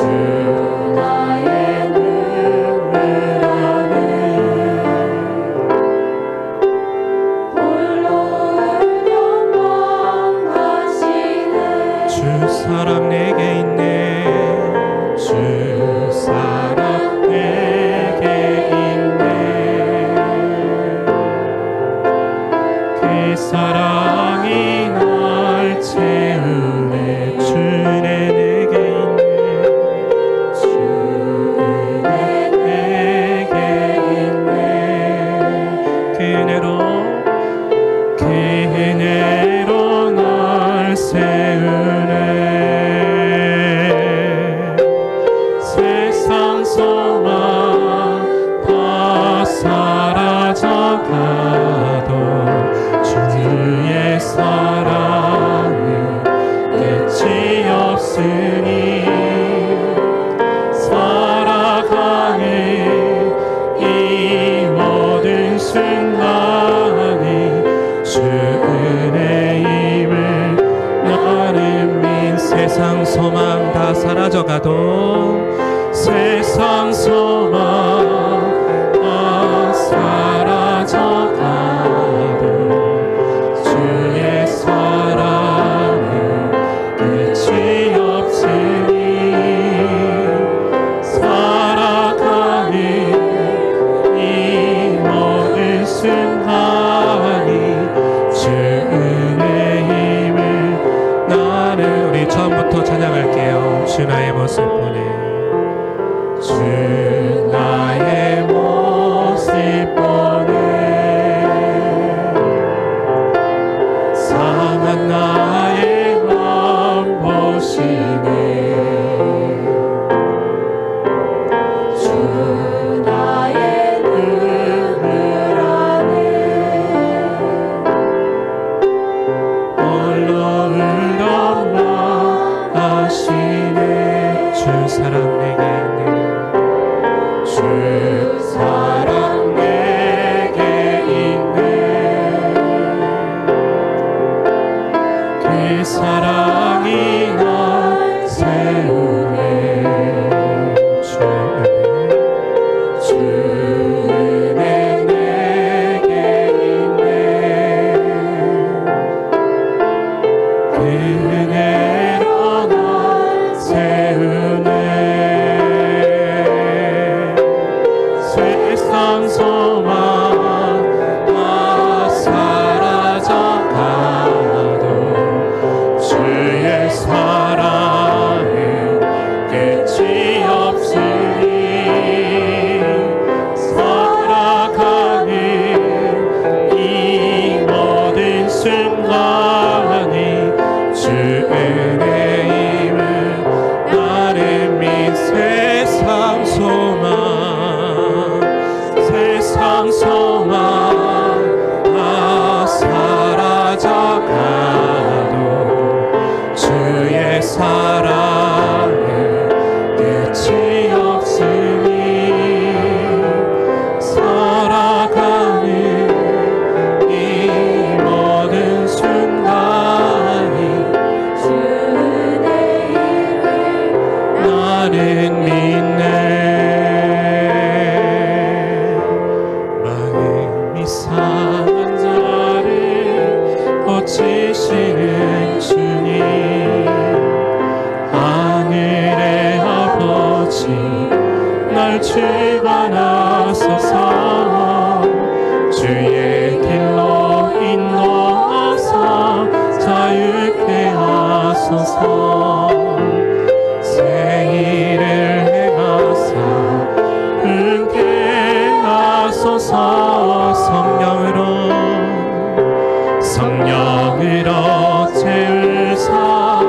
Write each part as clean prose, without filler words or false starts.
나의 눈물 안에 홀로 운명망하시네. 주 사랑 내게 있네. 주 사랑 내게 있네. 그 사랑이 날 채우네. 주네 내게 있네. 주네 내게 있네. 그 은혜로 날 세우네. 세상 소망 다 사라져가도 주의 사랑은 끝이 없으니 살아가는 이 모든 순간이 주 은혜임을 나는 민. 세상 소망 다 사라져가도 세상 소망 다 사라져가도 주의 사랑은 끝이 없으니 살아가는 이 모든 순간이 주 은혜임을 나는. 우리 처음부터 찬양할게요. 주 나의 모습 보네. 주 나의 모습 보네. 상한 나의 마음 보시네. 주 나의 눈물 안에 홀로 운명망하시네. 주 사랑 내게 있네. 주 사랑 내게 있네. 그 사랑이 날 세우네. 주 은혜 내게 있네. 그 은혜로 날 세우네. 세상 소망 다 사라져가도 주의 사랑은 끝이 없으니 살아가는 이 모든 순간이 주 은혜임을 나는 민. 세상 소망 다 사라져가도 주의 사랑은 끝이 없으니 살아가는 이 모든 순간이 주 은혜임을 나는 믿네. 마음이 상한 자를 고치시는 주님, 하늘의 아버지 날 주관하소서. 주의 길로 인도하사 자유케 하소서. 새 일을 행하사 은혜 하소서. 성령으로 채울사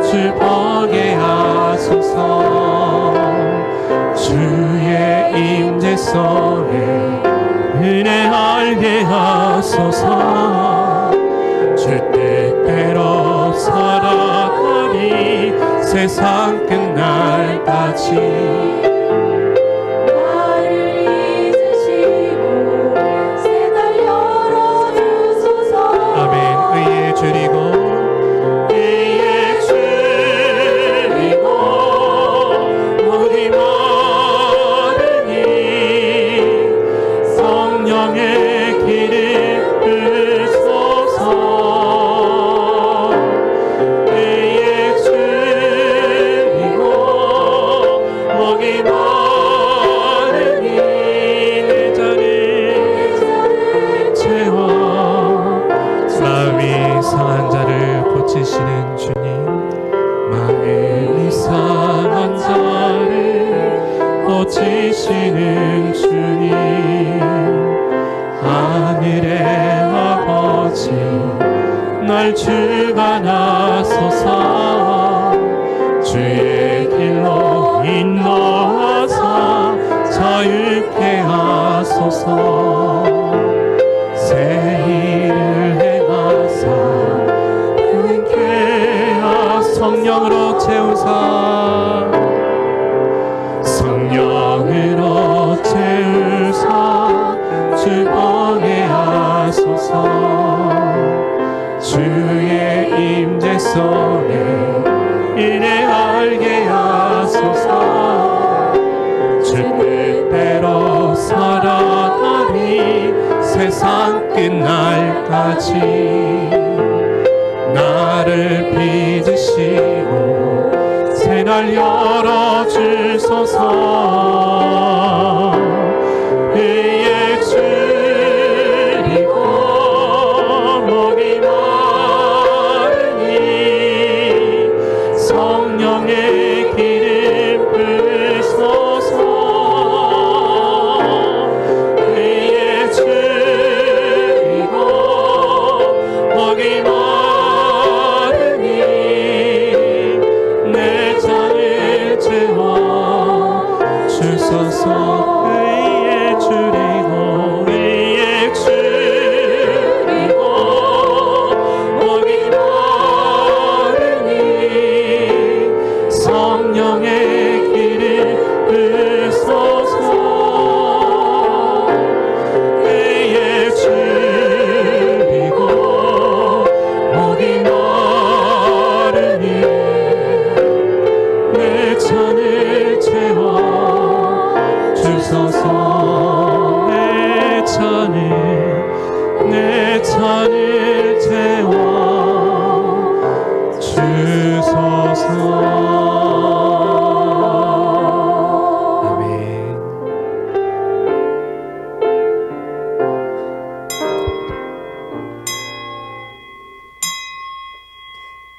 주 보게 하소서. 주의 임재 속에 은혜 알게 하소서. 주 뜻대로 살아가리 세상 끝날까지. 나를 잊으시고 새날 열어주소서. 아멘. 의에 줄이고 목이 마르니 내 잔을 채워 마음이 상한 자를 고치시는 주님 마음이 상한 자를 고치시는 주님 하늘의 아버지 날 주관하소서 주의 길로 인도하사 자유케 하소서 새 일을 행하사 은케 하 성령으로 채우사 성령으로 채우사 주거게 하소서 주의 임재 속에 은혜 알게 하소서 주 뜻대로 살아가니 세상 끝날까지 나를 빚으시고 새날 열어주소서 의에 줄이고 목이 마르니 성령의 기름 부으소서 의에 줄이고 목이 마르니 내 잔을 채워 주소서 의에 줄이고 의에 줄이고 목이 마르니 성령의 길을 부으소서 의에 줄이고 목이 마르니 내 잔을 채워 주소서 내 잔을 채워 주소서 아멘.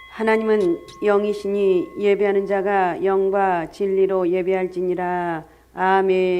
하나님은 영이시니 예배하는 자가 영과 진리로 예배할지니라. 아멘.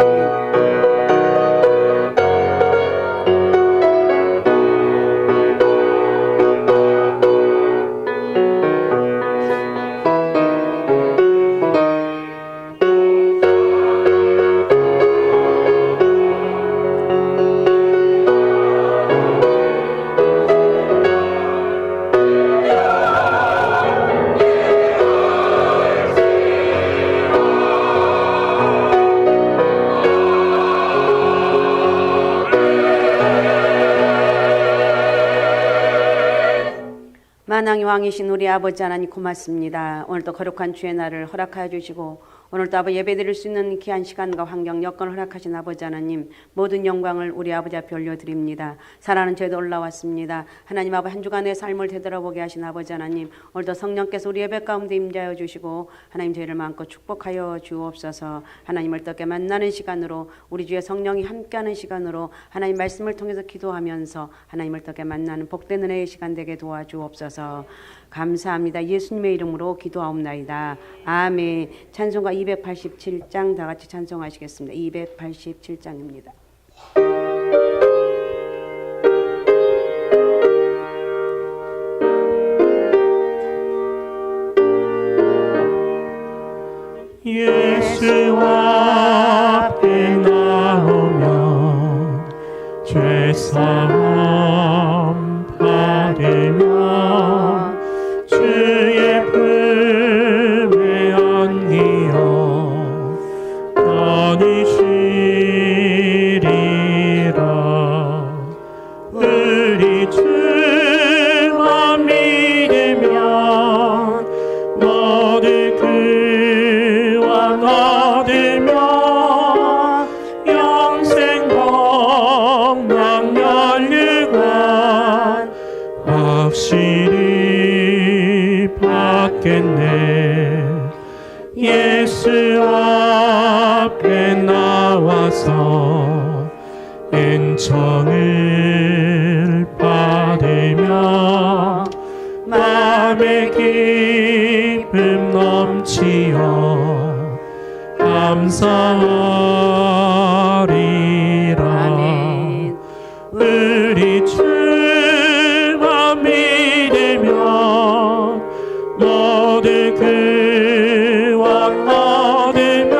만왕의 왕이신 우리 아버지 하나님 고맙습니다. 오늘도 거룩한 주의 날을 허락하여 주시고 오늘도 아버지 예배드릴 수 있는 귀한 시간과 환경 여건을 허락하신 아버지 하나님 모든 영광을 우리 아버지 앞에 올려드립니다. 사랑하는 저희도 올라왔습니다. 하나님 아버지 한 주간의 삶을 되돌아보게 하신 아버지 하나님 오늘도 성령께서 우리 예배 가운데 임재하여 주시고 하나님 저희를 마음껏 축복하여 주옵소서. 하나님을 어떻게 만나는 시간으로 우리 주의 성령이 함께하는 시간으로 하나님 말씀을 통해서 기도하면서 하나님을 어떻게 만나는 복된 은혜의 시간 되게 도와주옵소서. 감사합니다. 예수님의 이름으로 기도하옵나이다. 아멘. 찬송가 287장 다 같이 찬송하시겠습니다. 287장입니다. 예수 앞에 나오면 죄사함 받으며 주의 품에 안기어 편히 쉬리라. 우리 주만 믿으면 모두 그와 얻으며 영생 복락 연류관 확실히 받겠네. 예수 주옵소서. 은총을 받으며 마음의 기쁨 넘치어 감사하리라. 아멘. 우리 주만 믿으며 모든 그와 얻으며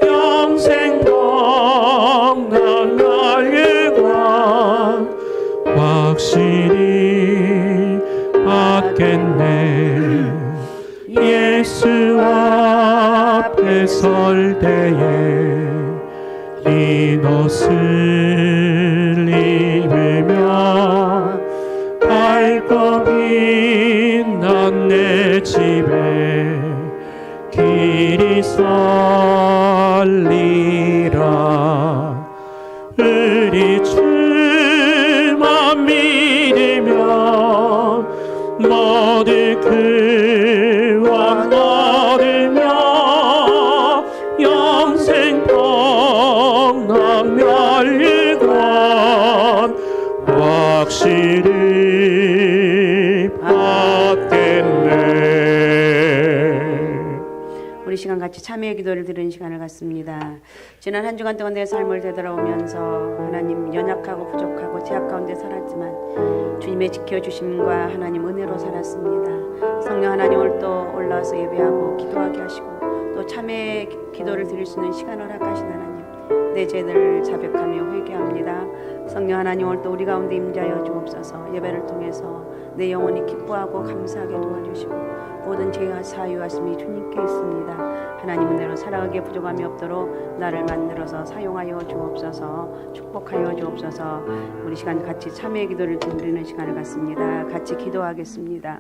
영생 평강을 일관 확실히 받겠네. 예수 앞에 설 때에 흰 옷을 입으며 밝고 빛난 내 집에 길이 설리라. 우리 주만 믿으며 모든 그와 얻으며 영생 평강 멸관 확실히 받겠네. 우리 시간 같이 참여의 기도를 드리는 시간을 갖습니다. 지난 한 주간 동안 내 삶을 되돌아오면서 하나님 연약하고 부족하고 제약 가운데 살았지만 주님의 지켜주심과 하나님 은혜로 살았습니다. 성령 하나님 오늘 또 올라와서 예배하고 기도하게 하시고 또 참회의 기도를 드릴 수 있는 시간을 허락하신 하나님, 내 죄를 자백하며 회개합니다. 성령 하나님 오늘 또 우리 가운데 임재하여 주옵소서. 예배를 통해서 내 영혼이 기뻐하고 감사하게 도와주시고 모든 죄와 사유하심이 주님께 있습니다. 하나님 은혜로 살아가기에 부족함이 없도록 나를 만들어서 사용하여 주옵소서. 축복하여 주옵소서. 우리 시간 같이 참회의 기도를 드리는 시간을 갖습니다. 같이 기도하겠습니다.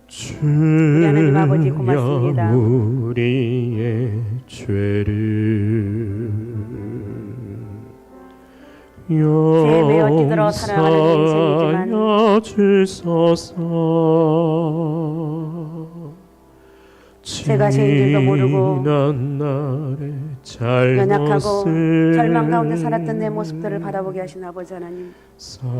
주여 하나님 아버지 고맙습니다. 우리의 죄를 매어 뛰들어 살아가는 인생이지만 용서하여 주소서. 제가 죄인들도 모르고 연약하고 절망 가운데 살았던 내 모습들을 바라보게 하신 아버지 하나님, 사여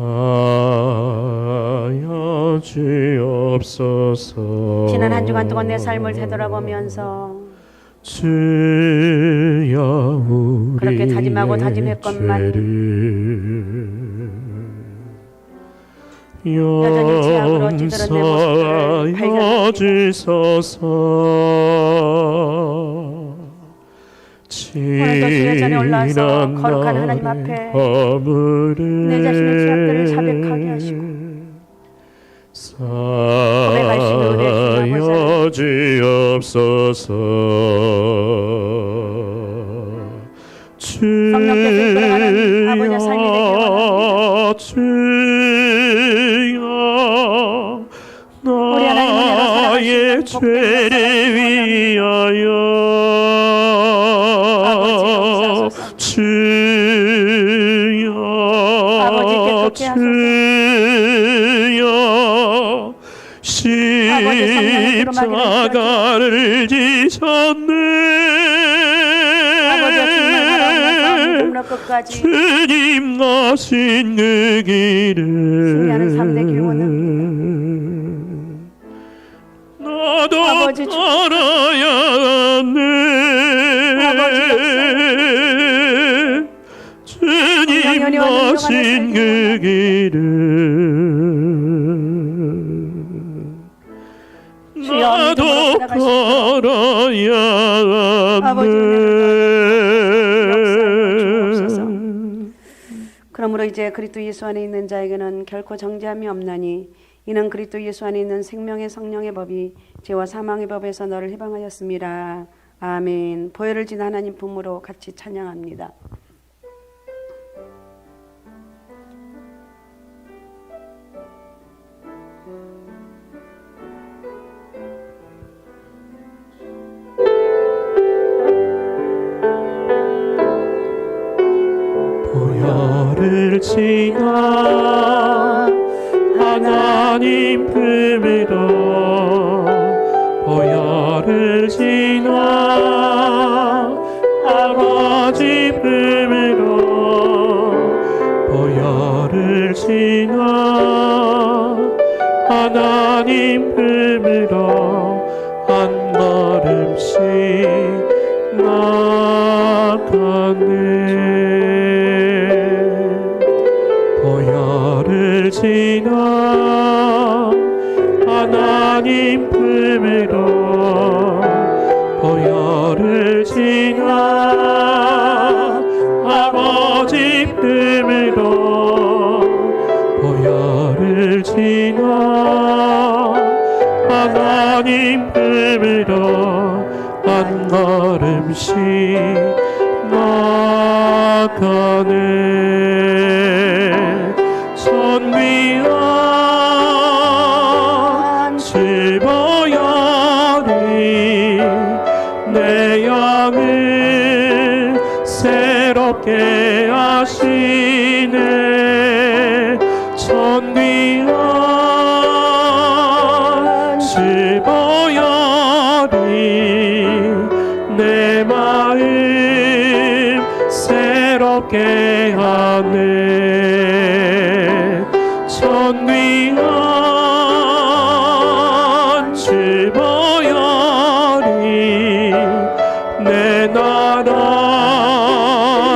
주옵소서. 지난 한 주간 동안 내 삶을 되돌아보면서 주여 우리의 그렇게 다짐하고 다짐했건만 여전히 죄악으로 찌들은 내 모습들을 용서하여 주소서. 오늘도 주의 전에 올라와서 거룩한 하나님 앞에 내 자신의 죄악들을 자백하게 하시고 사여 주옵소서. 성령께서 이끌어가는 아버지의 삶이 되길 원합니다. 주여 우리 하나님 은혜로 나의 살아가시는 죄를 위하여 주여 주여 십자가를 지셨네. 주님 나신 그 길을 나도 따라야 하네. 주님 나신 그 길을 나도 걸어야 하네. 그러므로 이제 그리스도 예수 안에 있는 자에게는 결코 정죄함이 없나니 이는 그리스도 예수 안에 있는 생명의 성령의 법이 죄와 사망의 법에서 너를 해방하였습니다. 아멘. 보혈을 진 하나님 품으로 같이 찬양합니다. 보혈을 지나 하나님 품으로 보혈을 지나 없이 나가네. 보혈을 지나 하나님 품으로, 보혈을 지나 아버지 품으로, 보혈을 지나 하나님 품으로 한 걸음씩 나가네. 선 위한 칠보혈이 내 영을 새롭게 하시네. 선 위한 칠보혈이 내 마음 새롭게 하네. 선 위한 칠보혈이 내 나라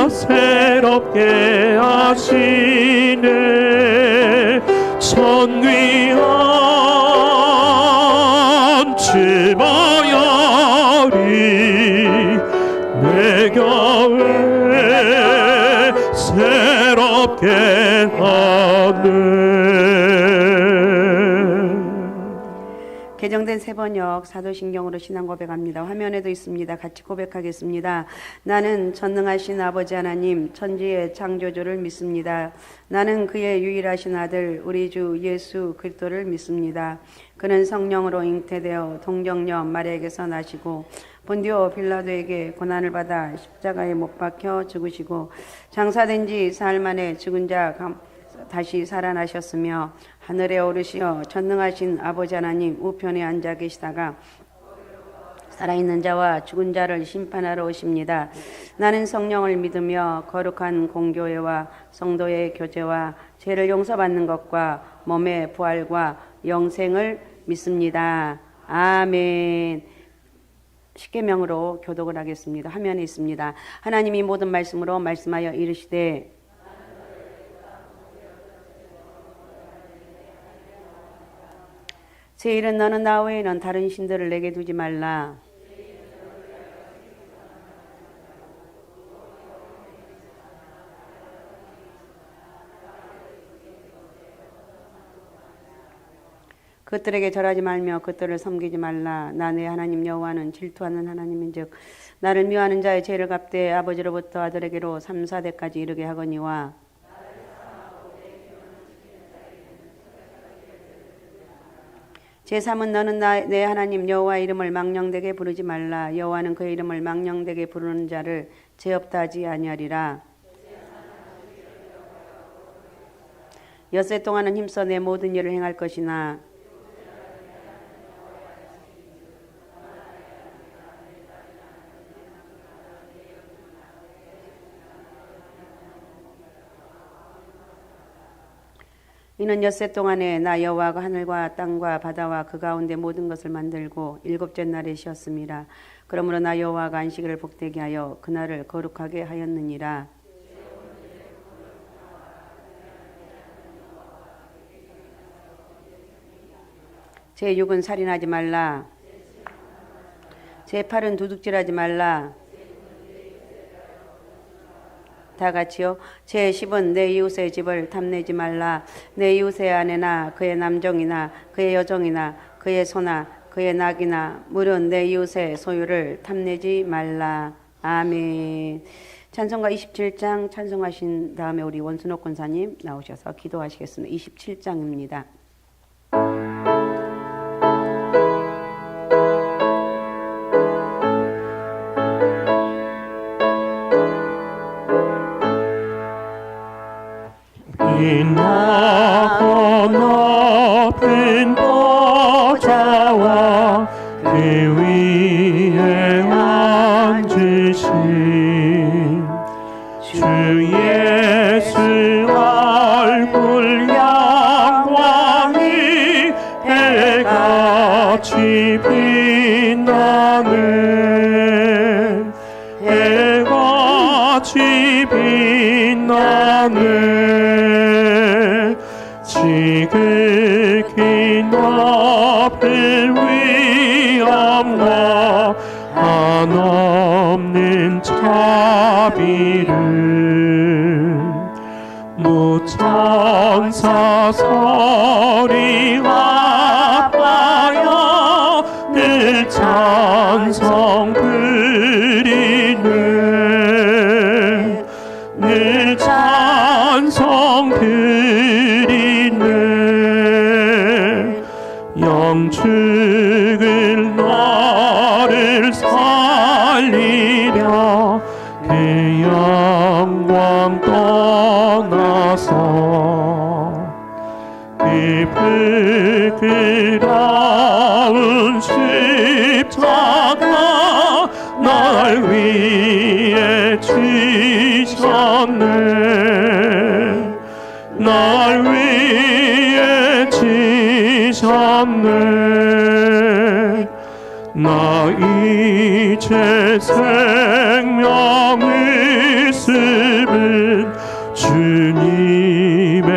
새롭게 하시네. 선 위한 칠보혈이 내 교회 새롭게 하네. 개정된 새번역 사도신경으로 신앙 고백합니다. 화면에도 있습니다. 같이 고백하겠습니다. 나는 전능하신 아버지 하나님 천지의 창조주를 믿습니다. 나는 그의 유일하신 아들 우리 주 예수 그리스도를 믿습니다. 그는 성령으로 잉태되어 동정녀 마리아에게서 나시고 본디오 빌라도에게 고난을 받아 십자가에 못 박혀 죽으시고 장사된 지 사흘 만에 죽은 자 다시 살아나셨으며 하늘에 오르시어 전능하신 아버지 하나님 우편에 앉아 계시다가 살아있는 자와 죽은 자를 심판하러 오십니다. 나는 성령을 믿으며 거룩한 공교회와 성도의 교제와 죄를 용서받는 것과 몸의 부활과 영생을 믿습니다. 아멘. 십계명으로 교독을 하겠습니다. 화면에 있습니다. 하나님이 모든 말씀으로 말씀하여 이르시되 제1은 너는 나 외에는 다른 신들을 내게 두지 말라. 그들에게 절하지 말며 그들을 섬기지 말라. 나 내 하나님 여호와는 질투하는 하나님인즉 나를 미워하는 자의 죄를 갚되 아버지로부터 아들에게로 3, 4대까지 이르게 하거니와 제3은 너는 내 하나님 여호와 이름을 망령되게 부르지 말라. 여호와는 그의 이름을 망령되게 부르는 자를 죄 없다 하지 아니하리라. 엿새 동안은 힘써 내 모든 일을 행할 것이나 이는 엿새 동안에 나 여호와가 하늘과 땅과 바다와 그 가운데 모든 것을 만들고 일곱째 날에 쉬었습니다. 그러므로 나 여호와가 안식일을 복되게 하여 그날을 거룩하게 하였느니라. 제6은 살인하지 말라. 제8은 도둑질하지 말라. 다 같이요. 제10은 내 이웃의 집을 탐내지 말라. 내 이웃의 아내나 그의 남종이나 그의 여종이나 그의 소나 그의 낙이나 물은 내 이웃의 소유를 탐내지 말라. 아멘. 찬송가 27장 찬송하신 다음에 우리 원순옥 권사님 나오셔서 기도하시겠습니다. 27장입니다. 빛나고 높은 보좌와 그 위에 앉으신 주 예수 얼굴 영광이 해같이 빛나 빛나네 해같이 빛나네 지극히 높은 위엄과 한없는 자비를 무천사 소리 아파요 늘 찬송 드리네 늘 찬송 드리네 영축을 너를 살리려 그 영광 떠나서 그 부끄러운 십자가 날 위해 지셨네 날 위해 지셨네 나 이제 생명을 쓰는 주님의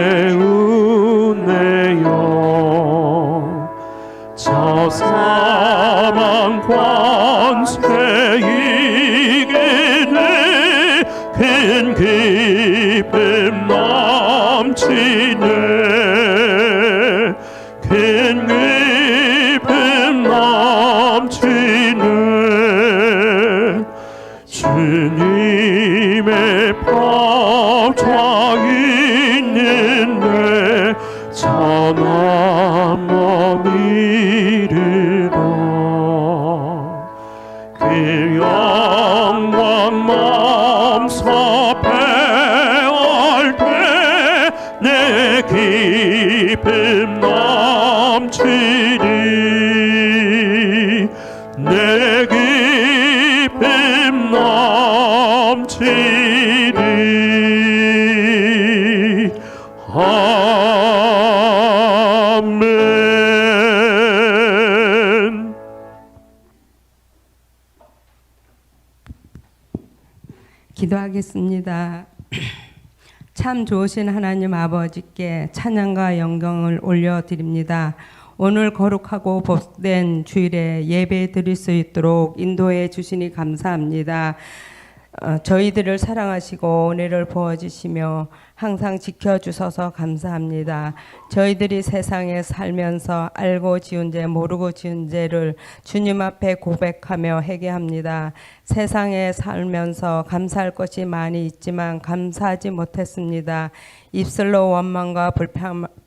은혜요 저 사망 권세 이기네 큰 기쁨 넘치네 큰 기쁨 넘치네 주님의 보좌 있는데 전함 못 이르러 그 영광 몸소 배울 때 내 기쁨 넘치리 내 기쁨 넘치리 아멘. 기도하겠습니다. 참 좋으신 하나님 아버지께 찬양과 영광을 올려드립니다. 오늘 거룩하고 복된 주일에 예배 드릴 수 있도록 인도해 주시니 감사합니다. 저희들을 사랑하시고 은혜를 부어주시며 항상 지켜주셔서 감사합니다. 저희들이 세상에 살면서 알고 지은 죄 모르고 지은 죄를 주님 앞에 고백하며 회개합니다. 세상에 살면서 감사할 것이 많이 있지만 감사하지 못했습니다. 입술로 원망과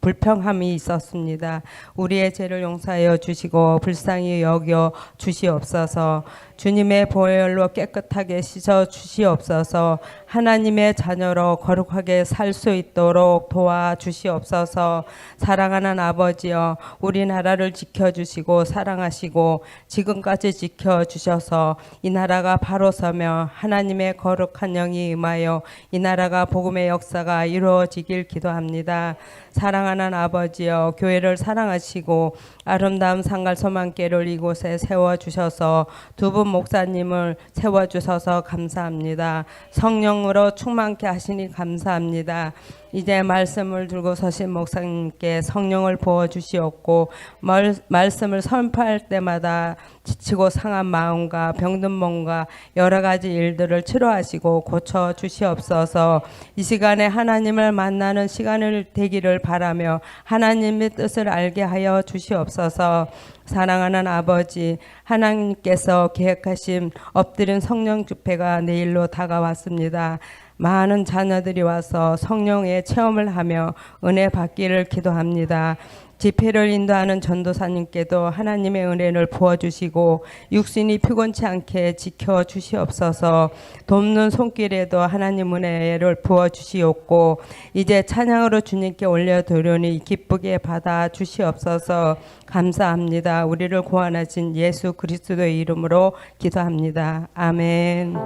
불평함이 있었습니다. 우리의 죄를 용서하여 주시고 불쌍히 여겨 주시옵소서. 주님의 보혈로 깨끗하게 씻어 주시옵소서. 하나님의 자녀로 거룩하게 살 수 있도록 도와주시옵소서. 사랑하는 아버지여, 우리나라를 지켜주시고 사랑하시고 지금까지 지켜주셔서 이 나라가 바로 서며 하나님의 거룩한 영이 임하여 이 나라가 복음의 역사가 이루어지길 기도합니다. 사랑하는 아버지여, 교회를 사랑하시고 아름다운 상갈소망교회를 이곳에 세워주셔서 두 분 목사님을 세워주셔서 감사합니다. 성령으로 충만케 하시니 감사합니다. 이제 말씀을 들고 서신 목사님께 성령을 부어주시옵고 말씀을 선포할 때마다 지치고 상한 마음과 병든 몸과 여러 가지 일들을 치료하시고 고쳐주시옵소서. 이 시간에 하나님을 만나는 시간을 되기를 바라며 하나님의 뜻을 알게 하여 주시옵소서. 사랑하는 아버지, 하나님께서 계획하신 엎드린 성령 집회가 내일로 다가왔습니다. 많은 자녀들이 와서 성령의 체험을 하며 은혜 받기를 기도합니다. 집회를 인도하는 전도사님께도 하나님의 은혜를 부어주시고 육신이 피곤치 않게 지켜주시옵소서. 돕는 손길에도 하나님 은혜를 부어주시옵고 이제 찬양으로 주님께 올려드리니 기쁘게 받아주시옵소서. 감사합니다. 우리를 구원하신 예수 그리스도의 이름으로 기도합니다. 아멘.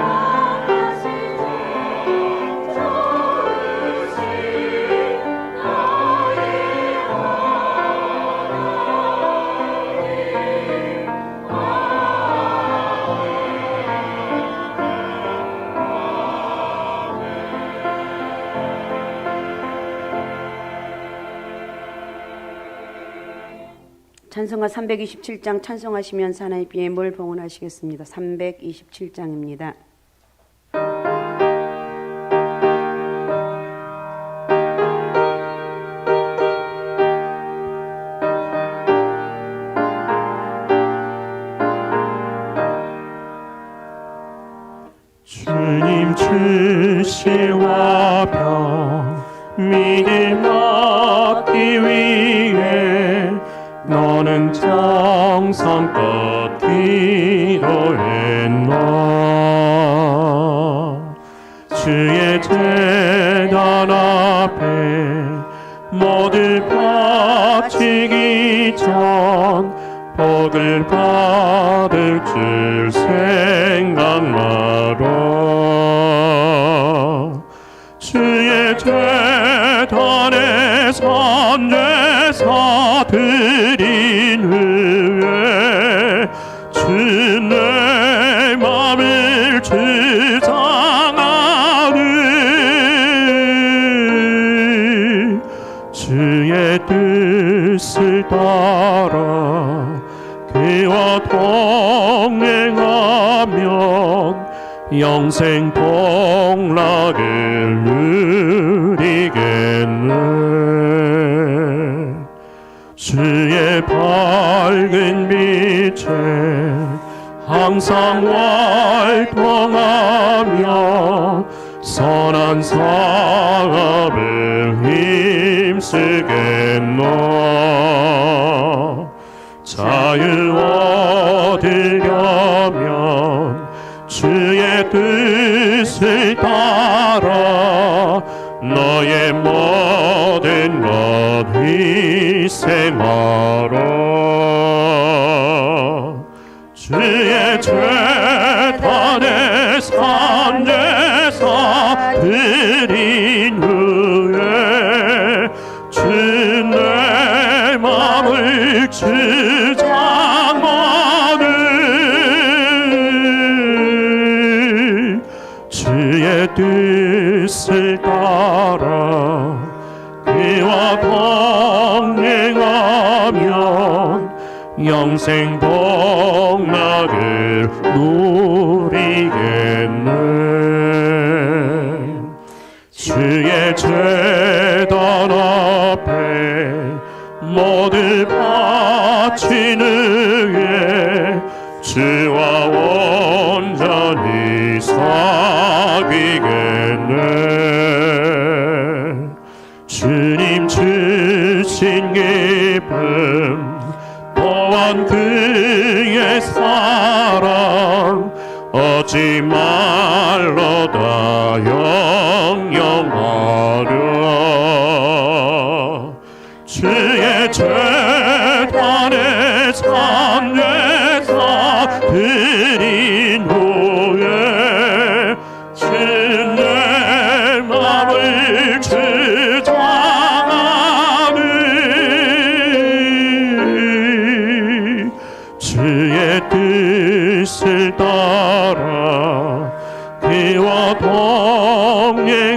아 찬송가 327장 찬송하시면서 하나님의 비엠을 봉헌하시겠습니다. 327장입니다. 주님 주시와 병 믿음 얻기 위해 너는 정성껏 기도했나. 주의 제단 앞에 모두 바치기 전 복을 받을 줄 생각마라. 주의 제단에 선제사 드린 후에 주 내 맘을 주장하리. 주의 뜻을 따라 그와 동행하면 영생 복락을 누리겠네. 주의 밝은 빛에 항상 활동하며 선한 사업을 힘쓰겠노. 자유 얻으려면 주의 뜻을 따라 너의 모든 것 희생하라. 주의 제단에 산제사 드린 후에 주 내 맘을 주장하네. 주의 뜻을 따라 그와 동행하면 영생 복락을 누리겠네. 주의 제단 앞에 모두 바친 후에 주와 온전히 사귀겠네. 주님 주신 기쁨 또한 그의 사랑 얻지 말로다 영영하려. 주의 제단에 산제사 드린 후에 주 내 맘을 주장하네. 주의 뜻을 따라 그와 동행하면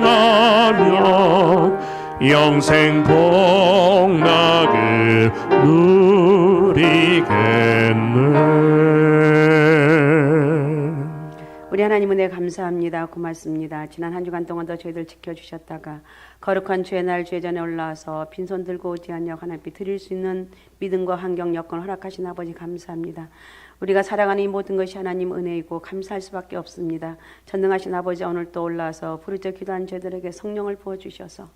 영생 복락을 누리겠네. 우리 하나님 은혜 감사합니다. 고맙습니다. 지난 한 주간 동안도 저희들 지켜주셨다가 거룩한 주의 날 주의 전에 올라와서 빈손 들고 오지 않냐 하나님께 드릴 수 있는 믿음과 환경 여건을 허락하신 아버지 감사합니다. 우리가 살아가는 이 모든 것이 하나님 은혜이고 감사할 수밖에 없습니다. 전능하신 아버지 오늘 또 올라와서 부르짖어 기도한 저들에게 성령을 부어주셔서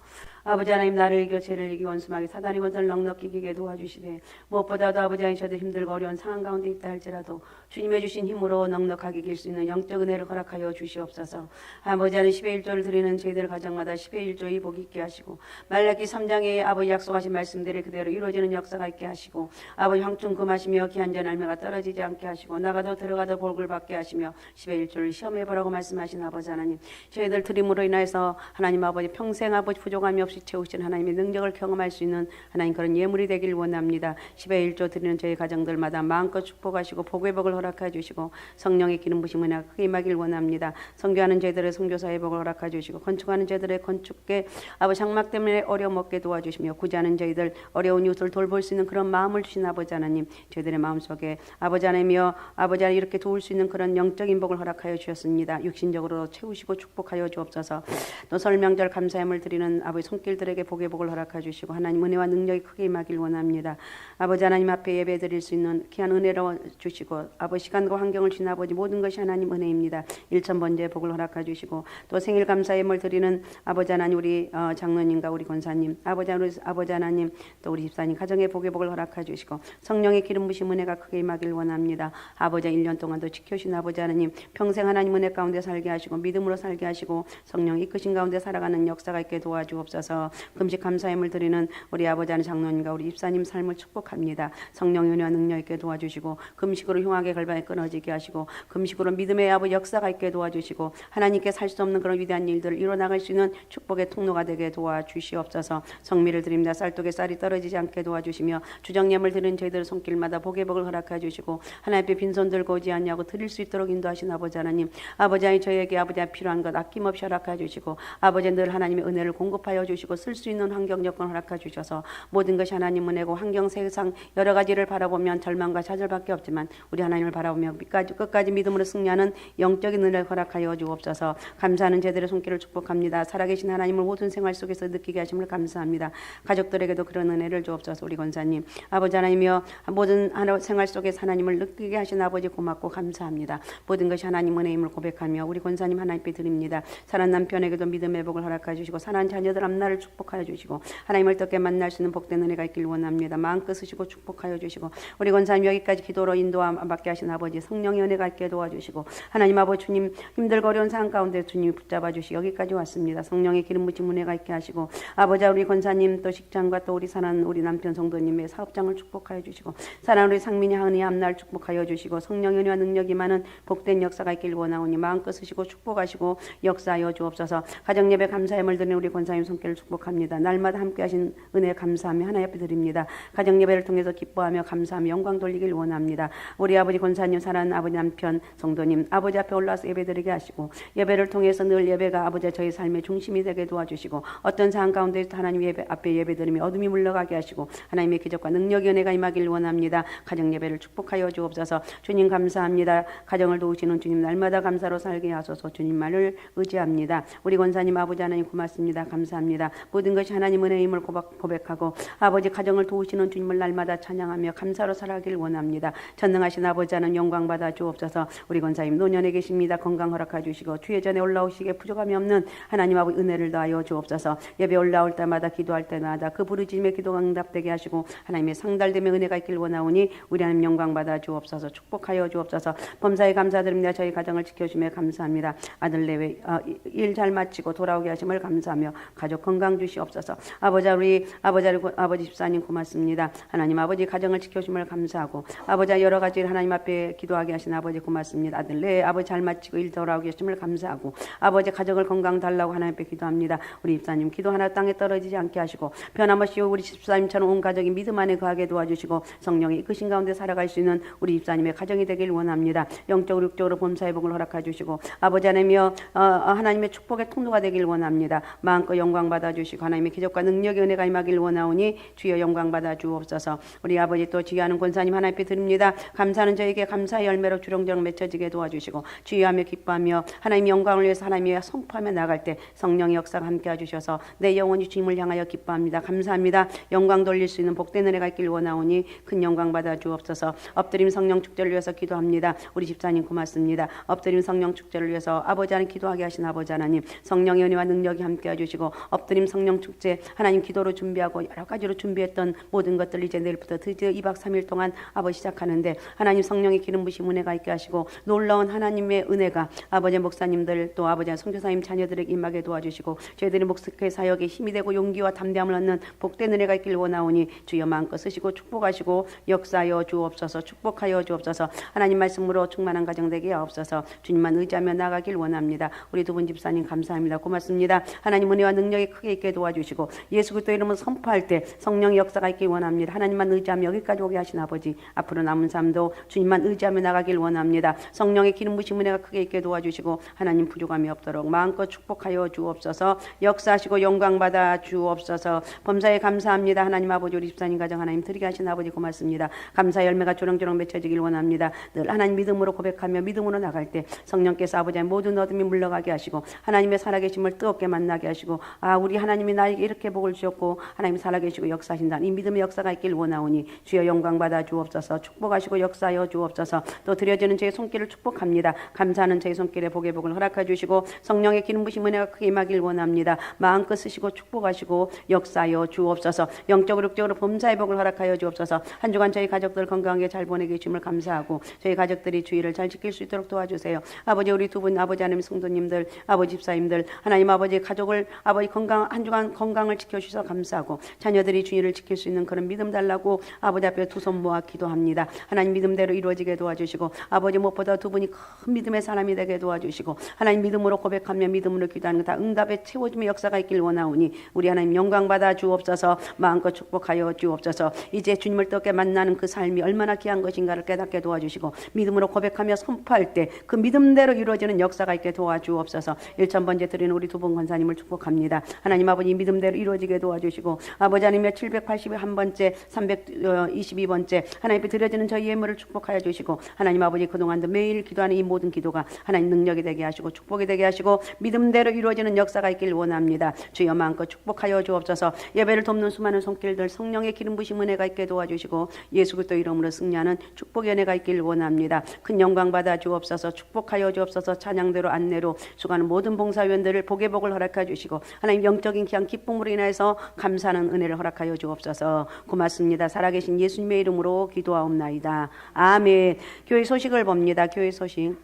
아버지 하나님 나를 이겨 죄를 이기 원수마귀 사단의 권세를 넉넉히 이기게 도와주시되 무엇보다도 아버지 하나님 저들 힘들고 어려운 상황 가운데 있다 할지라도 주님의 주신 힘으로 넉넉하게 이길 수 있는 영적 은혜를 허락하여 주시옵소서. 아버지 하나님 10의 1조를 드리는 저희들 가정마다 10의 1조의 복이 있게 하시고 말라기 3장에 아버지 약속하신 말씀들이 그대로 이루어지는 역사가 있게 하시고 아버지 황충 금하시며 기한전 알매가 떨어지지 않게 하시고 나가도 들어가도 복을 받게 하시며 10의 1조를 시험해보라고 말씀하신 아버지 하나님 저희들 드림으로 인하여서 하나님 아버지 평생 아버지 부족함이 없이 없이 채우신 하나님의 능력을 경험할 수 있는 하나님 그런 예물이 되길 원합니다. 10의 1조 드리는 저희 가정들마다 마음껏 축복하시고 복의 복을 허락해 주시고 성령의 기름 부심 은혜가 크게 임하길 원합니다. 선교하는 저희들의 선교사의 복을 허락해 주시고 건축하는 저희들의 건축계 아버지 장막 때문에 어려움 없게 도와주시며 구제하는 저희들 어려운 이웃을 돌볼 수 있는 그런 마음을 주신 아버지 하나님 저희들의 마음속에 아버지 하나님이여 아버지 하나님 이렇게 도울 수 있는 그런 영적인 복을 허락하여 주셨습니다. 육신적으로 채우시고 축복하여 주옵소서. 또 설명절 감사함을 드리는 아버지 손길들에게 복의 복을 허락해 주시고 하나님 은혜와 능력이 크게 임하길 원합니다. 아버지 하나님 앞에 예배 드릴 수 있는 귀한 은혜로 주시고 아버지 시간과 환경을 주신 아버지 모든 것이 하나님 은혜입니다. 1,000번째 복을 허락해 주시고 또 생일 감사함을 드리는 아버지 하나님 우리 장로님과 우리 권사님 아버지 하나님 또 우리 집사님 가정의 복의 복을 허락해 주시고 성령의 기름 부심 은혜가 크게 임하길 원합니다. 아버지 1년 동안도 지켜주신 아버지 하나님 평생 하나님 은혜 가운데 살게 하시고 믿음으로 살게 하시고 성령 이끄신 가운데 살아가는 역사가 있게 도와주옵소서. 금식 감사함을 드리는 우리 아버지 하나님 장로님과 우리 집사님 삶을 축복합니다. 성령의 은혜와 능력 있게 도와주시고 금식으로 흉악의 결박에 끊어지게 하시고 금식으로 믿음의 아버지 역사가 있게 도와주시고 하나님께 살 수 없는 그런 위대한 일들을 이뤄나갈 수 있는 축복의 통로가 되게 도와주시옵소서. 성미를 드립니다. 쌀독에 쌀이 떨어지지 않게 도와주시며 주정예물 드리는 저희들 손길마다 복의 복을 허락해 주시고 하나님 앞에 빈손 들고 오지 않냐고 드릴 수 있도록 인도하신 아버지 하나님 아버지 하나님 저희에게 아버지 필요한 것 아낌없이 허락해 주시고 아버지 늘 하나님의 은혜를 공급하여 주시고 쓸 수 있는 환경 여건 허락해 주셔서 모든 것이 하나님 은혜고 환경 세상 여러 가지를 바라보면 절망과 좌절밖에 없지만 우리 하나님을 바라보며 끝까지 믿음으로 승리하는 영적인 은혜를 허락하여 주옵소서. 감사하는 제들의 손길을 축복합니다. 살아계신 하나님을 모든 생활 속에서 느끼게 하심을 감사합니다. 가족들에게도 그런 은혜를 주옵소서. 우리 권사님 아버지 하나님이여 모든 생활 속에서 하나님을 느끼게 하신 아버지 고맙고 감사합니다. 모든 것이 하나님 은혜임을 고백하며 우리 권사님 하나님께 드립니다. 사랑하는 남편에게도 믿음의 복을 허락해 주시고 사랑하는 자녀들 앞날을 축복하여 주시고 하나님을 어떻게 만날 수 있는 복된 은혜가 있길 원합니다. 마음껏 쓰시고 축복하여 주시고 우리 권사님 여기까지 기도로 인도받게 하신 아버지 성령의 은혜가 있게 도와주시고 하나님 아버지 주님 힘들고 어려운 상황 가운데 주님이 붙잡아 주시 여기까지 왔습니다. 성령의 기름 부심 은혜가 있게 하시고 아버지 우리 권사님 또 식장과 또 우리 사랑하는 우리 남편 성도님의 사업장을 축복하여 주시고 사랑하는 우리 상민이 하은이 앞날 축복하여 주시고 성령의 은혜와 능력이 많은 복된 역사가 있길 원하오니 마음껏 쓰시고 축복하시고 역사하여 주옵소서. 가정예배 감사함을 드리는 우리 권사님 손길을 축복합니다. 날마다 함께하신 은혜 감사하며 하나님 앞에 드립니다. 가정예배를 통해서 기뻐하며 감사하며 영광 돌리길 원합니다. 우리 아버지 권사님 사랑하는 아버지 남편 성도님 아버지 앞에 올라와서 예배드리게 하시고 예배를 통해서 늘 예배가 아버지 저희 삶의 중심이 되게 도와주시고 어떤 상황 가운데서 하나님 예배 앞에 예배드리며 어둠이 물러가게 하시고 하나님의 기적과 능력의 은혜가 임하길 원합니다. 가정예배를 축복하여 주옵소서. 주님 감사합니다. 가정을 도우시는 주님 날마다 감사로 살게 하소서. 주님만을 의지합니다. 우리 권사님 아버지 하나님 고맙습니다. 감사합니다. 모든 것이 하나님 은혜임을 고백하고 아버지 가정을 도우시는 주님을 날마다 찬양하며 감사로 살아가길 원합니다. 전능하신 아버지 하나님 영광 받아 주옵소서. 우리 권사님 노년에 계십니다. 건강 허락해 주시고 주의 전에 올라오시기에 부족함이 없는 하나님 아버지 은혜를 더하여 주옵소서. 예배 올라올 때마다 기도할 때마다 그 부르짖음의 기도가 응답되게 하시고 하나님의 상달됨의 은혜가 있길 원하오니 우리 하나님 영광 받아 주옵소서. 축복하여 주옵소서. 범사에 감사드립니다. 저희 가정을 지켜주며 감사합니다. 아들 내외 일 잘 마치고 돌아오게 하심을 감사하며 가족 건강 주시옵소서. 아버지 집사님 고맙습니다. 하나님 아버지 가정을 지켜주심을 감사하고 아버지 여러 가지 하나님 앞에 기도하게 하신 아버지 고맙습니다. 아들 내외 아버지 잘 마치고 일 돌아오게 하심을 감사하고 아버지 가정을 건강 달라고 하나님 앞에 기도합니다. 우리 집사님 기도 하나 땅에 떨어지지 않게 하시고 변함없이 우리 집사님처럼 온 가족이 믿음 안에 거하게 도와주시고 성령의 이끄신 가운데 살아갈 수 있는 우리 집사님의 가정이 되길 원합니다. 영적으로 육적으로 범사의 복을 허락해 주시고 아버지 하나님이여 하나님의 축복의 통로가 되길 원합니다. 마음껏 영광 받아 주시고 하나님의 기적과 능력의 은혜가 임하길 원하오니 주여 영광 받아 주옵소서. 우리 아버지 또 지휘하는 권사님 하나님 앞에 드립니다. 감사는 저에게 감사의 열매로 주렁주렁 맺혀지게 도와주시고 주의하며 기뻐하며 하나님의 영광을 위해서 하나님의 선포하며 나갈 때 성령의 역사가 함께 해주셔서 내 영혼이 주님을 향하여 기뻐합니다. 감사합니다. 영광 돌릴 수 있는 복된 은혜가 있길 원하오니 큰 영광 받아 주옵소서. 엎드림 성령 축제를 위해서 기도합니다. 우리 집사님 고맙습니다. 엎드림 성령 축제를 위해서 아버지 하나님 기도하게 하신 아버지 하나님 성령의 은혜와 능력이 함께 해주시고 엎드림 성령 축제 하나님 기도로 준비하고 여러 가지로 준비했던 모든 것들 이제 내일부터 드디어 2박 3일 동안 아버지 시작하는데 하나님 성령의 기름 부심 은혜가 있게 하시고 놀라운 하나님의 은혜가 아버지 목사님들 또 아버지 선교사님 자녀들에게 임하게 도와주시고 저희들이 목사의 사역에 힘이 되고 용기와 담대함을 얻는 복된 은혜가 있길 원하오니 주여 마음껏 쓰시고 축복하시고 역사하여 주옵소서. 축복하여 주옵소서. 하나님 말씀으로 충만한 가정 되게 하옵소서. 주님만 의지하며 나가길 원합니다. 우리 두 분 집사님 감사합니다. 고맙습니다. 하나님 은혜와 능력이 크게 있게 도와주시고 예수 그리스도 이름으로 선포할 때 성령의 역사가 있길 원합니다. 하나님만 의지하며 여기까지 오게 하신 아버지, 앞으로 남은 삶도 주님만 의지하며 나가길 원합니다. 성령의 기름 부으심 은혜가 크게 있게 도와주시고 하나님 부족함이 없도록 마음껏 축복하여 주옵소서. 역사하시고 영광 받아 주옵소서. 범사에 감사합니다. 하나님 아버지, 우리 집사님 가정 하나님 드리게 하신 아버지 고맙습니다. 감사 열매가 조롱조롱 맺혀지길 원합니다. 늘 하나님 믿음으로 고백하며 믿음으로 나갈 때 성령께서 아버지의 모든 어둠이 물러가게 하시고 하나님의 살아계심을 뜨겁게 만나게 하시고 우리 하나님이 나에게 이렇게 복을 주셨고 하나님이 살아계시고 역사하신다는 이 믿음의 역사가 있길 원하오니 주여 영광 받아 주옵소서. 축복하시고 역사하여 주옵소서. 또 드려지는 저의 손길을 축복합니다. 감사하는 저의 손길에 복의 복을 허락해 주시고 성령의 기름 부으심 은혜가 크게 임하길 원합니다. 마음껏 쓰시고 축복하시고 역사하여 주옵소서. 영적으로 육적으로 범사의 복을 허락하여 주옵소서. 한 주간 저희 가족들 건강하게 잘 보내게 해주심을 감사하고 저희 가족들이 주의를 잘 지킬 수 있도록 도와주세요. 아버지, 우리 두 분 아버지 하나님 성도님들, 아버지 집사님들, 하나님 아버지 가족을 아버지 건강 한 주간 건강을 지켜주셔서 감사하고 자녀들이 주의를 지킬 수 있는 그런 믿음 달라고 아버지 앞에 두 손 모아 기도합니다. 하나님 믿음대로 이루어지게 도와주시고 아버지 무엇보다 두 분이 큰 믿음의 사람이 되게 도와주시고 하나님 믿음으로 고백하며 믿음으로 기도하는 다 응답에 채워줌의 역사가 있길 원하오니 우리 하나님 영광 받아 주옵소서. 마음껏 축복하여 주옵소서. 이제 주님을 뜨겁게 만나는 그 삶이 얼마나 귀한 것인가를 깨닫게 도와주시고 믿음으로 고백하며 선포할 때 그 믿음대로 이루어지는 역사가 있게 도와주옵소서. 1000번째 드리는 우리 두 분 권사님을 축복합니다. 하나님 아버지 믿음대로 이루어지게 도와주시고 아버지 하나님의 781번째 322번째 하나님 앞에 드려지는 저희 예물을 축복하여 주시고 하나님 아버지 그동안도 매일 기도하는 이 모든 기도가 하나님 능력이 되게 하시고 축복이 되게 하시고 믿음대로 이루어지는 역사가 있길 원합니다. 주여 마음껏 축복하여 주옵소서. 예배를 돕는 수많은 손길들 성령의 기름 부으심 은혜가 있게 도와주시고 예수 그리스도 이름으로 승리하는 축복의 은혜가 있길 원합니다. 큰 영광 받아 주옵소서. 축복하여 주옵소서. 찬양대로 안내로 수고하는 모든 봉사위원들을 복의 복을 허락해 주시고 하나님 영적인 귀한 기쁨으로 인하여서 감사하는 은혜를 허락하여 주옵소서. 고맙습니다. 살아계신 예수님의 이름으로 기도하옵나이다. 아멘. 교회 소식을 봅니다. 교회 소식.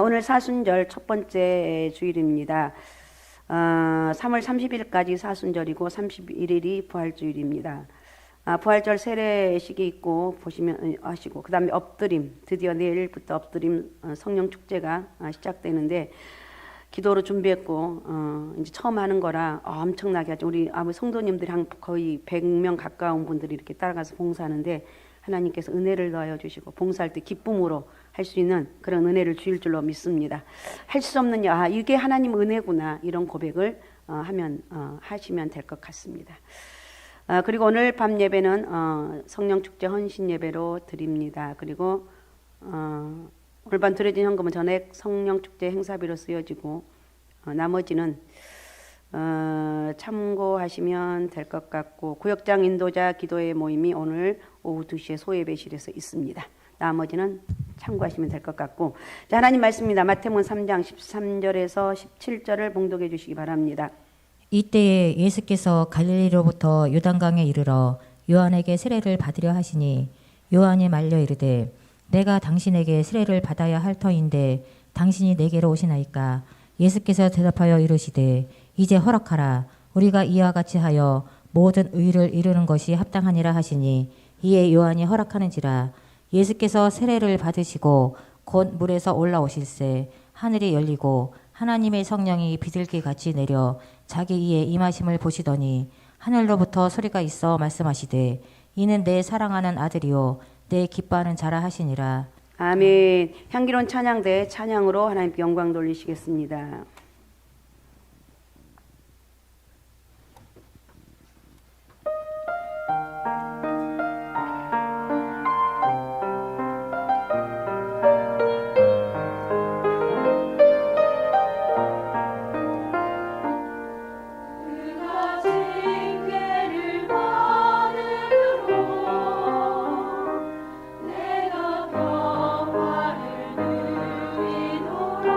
오늘 사순절 첫 번째 주일입니다. 3월 30일까지 사순절이고 31일이 부활주일입니다. 부활절 세례식이 있고 보시면 하시고 그 다음에 엎드림, 드디어 내일부터 엎드림 성령 축제가 시작되는데 기도로 준비했고 이제 처음 하는 거라 엄청나게 하죠. 우리 아무 성도님들이 한 거의 100명 가까운 분들이 이렇게 따라가서 봉사하는데 하나님께서 은혜를 더하여 주시고 봉사할 때 기쁨으로 할 수 있는 그런 은혜를 주실 줄로 믿습니다. 할 수 없는 이게 하나님 은혜구나 이런 고백을 하시면 될 것 같습니다. 그리고 오늘 밤 예배는 성령축제 헌신 예배로 드립니다. 그리고 오늘 밤 드려진 헌금은 전액 성령축제 행사비로 쓰여지고 나머지는 참고하시면 될 것 같고 구역장 인도자 기도회 모임이 오늘 오후 2시에 소예배실에서 있습니다. 나머지는 참고하시면 될 것 같고 자, 하나님 말씀입니다. 마태복음 3장 13절에서 17절을 봉독해 주시기 바랍니다. 이때에 예수께서 갈릴리로부터 요단강에 이르러 요한에게 세례를 받으려 하시니 요한이 말려 이르되 내가 당신에게 세례를 받아야 할 터인데 당신이 내게로 오시나이까. 예수께서 대답하여 이르시되 이제 허락하라. 우리가 이와 같이 하여 모든 의를 이루는 것이 합당하니라 하시니 이에 요한이 허락하는지라. 예수께서 세례를 받으시고 곧 물에서 올라오실새 하늘이 열리고 하나님의 성령이 비둘기 같이 내려 자기 이에 임하심을 보시더니 하늘로부터 소리가 있어 말씀하시되 이는 내 사랑하는 아들이요 내 기뻐하는 자라 하시니라. 아멘. 향기로운 찬양대 찬양으로 하나님께 영광 돌리시겠습니다. 내가 평화를 누리노라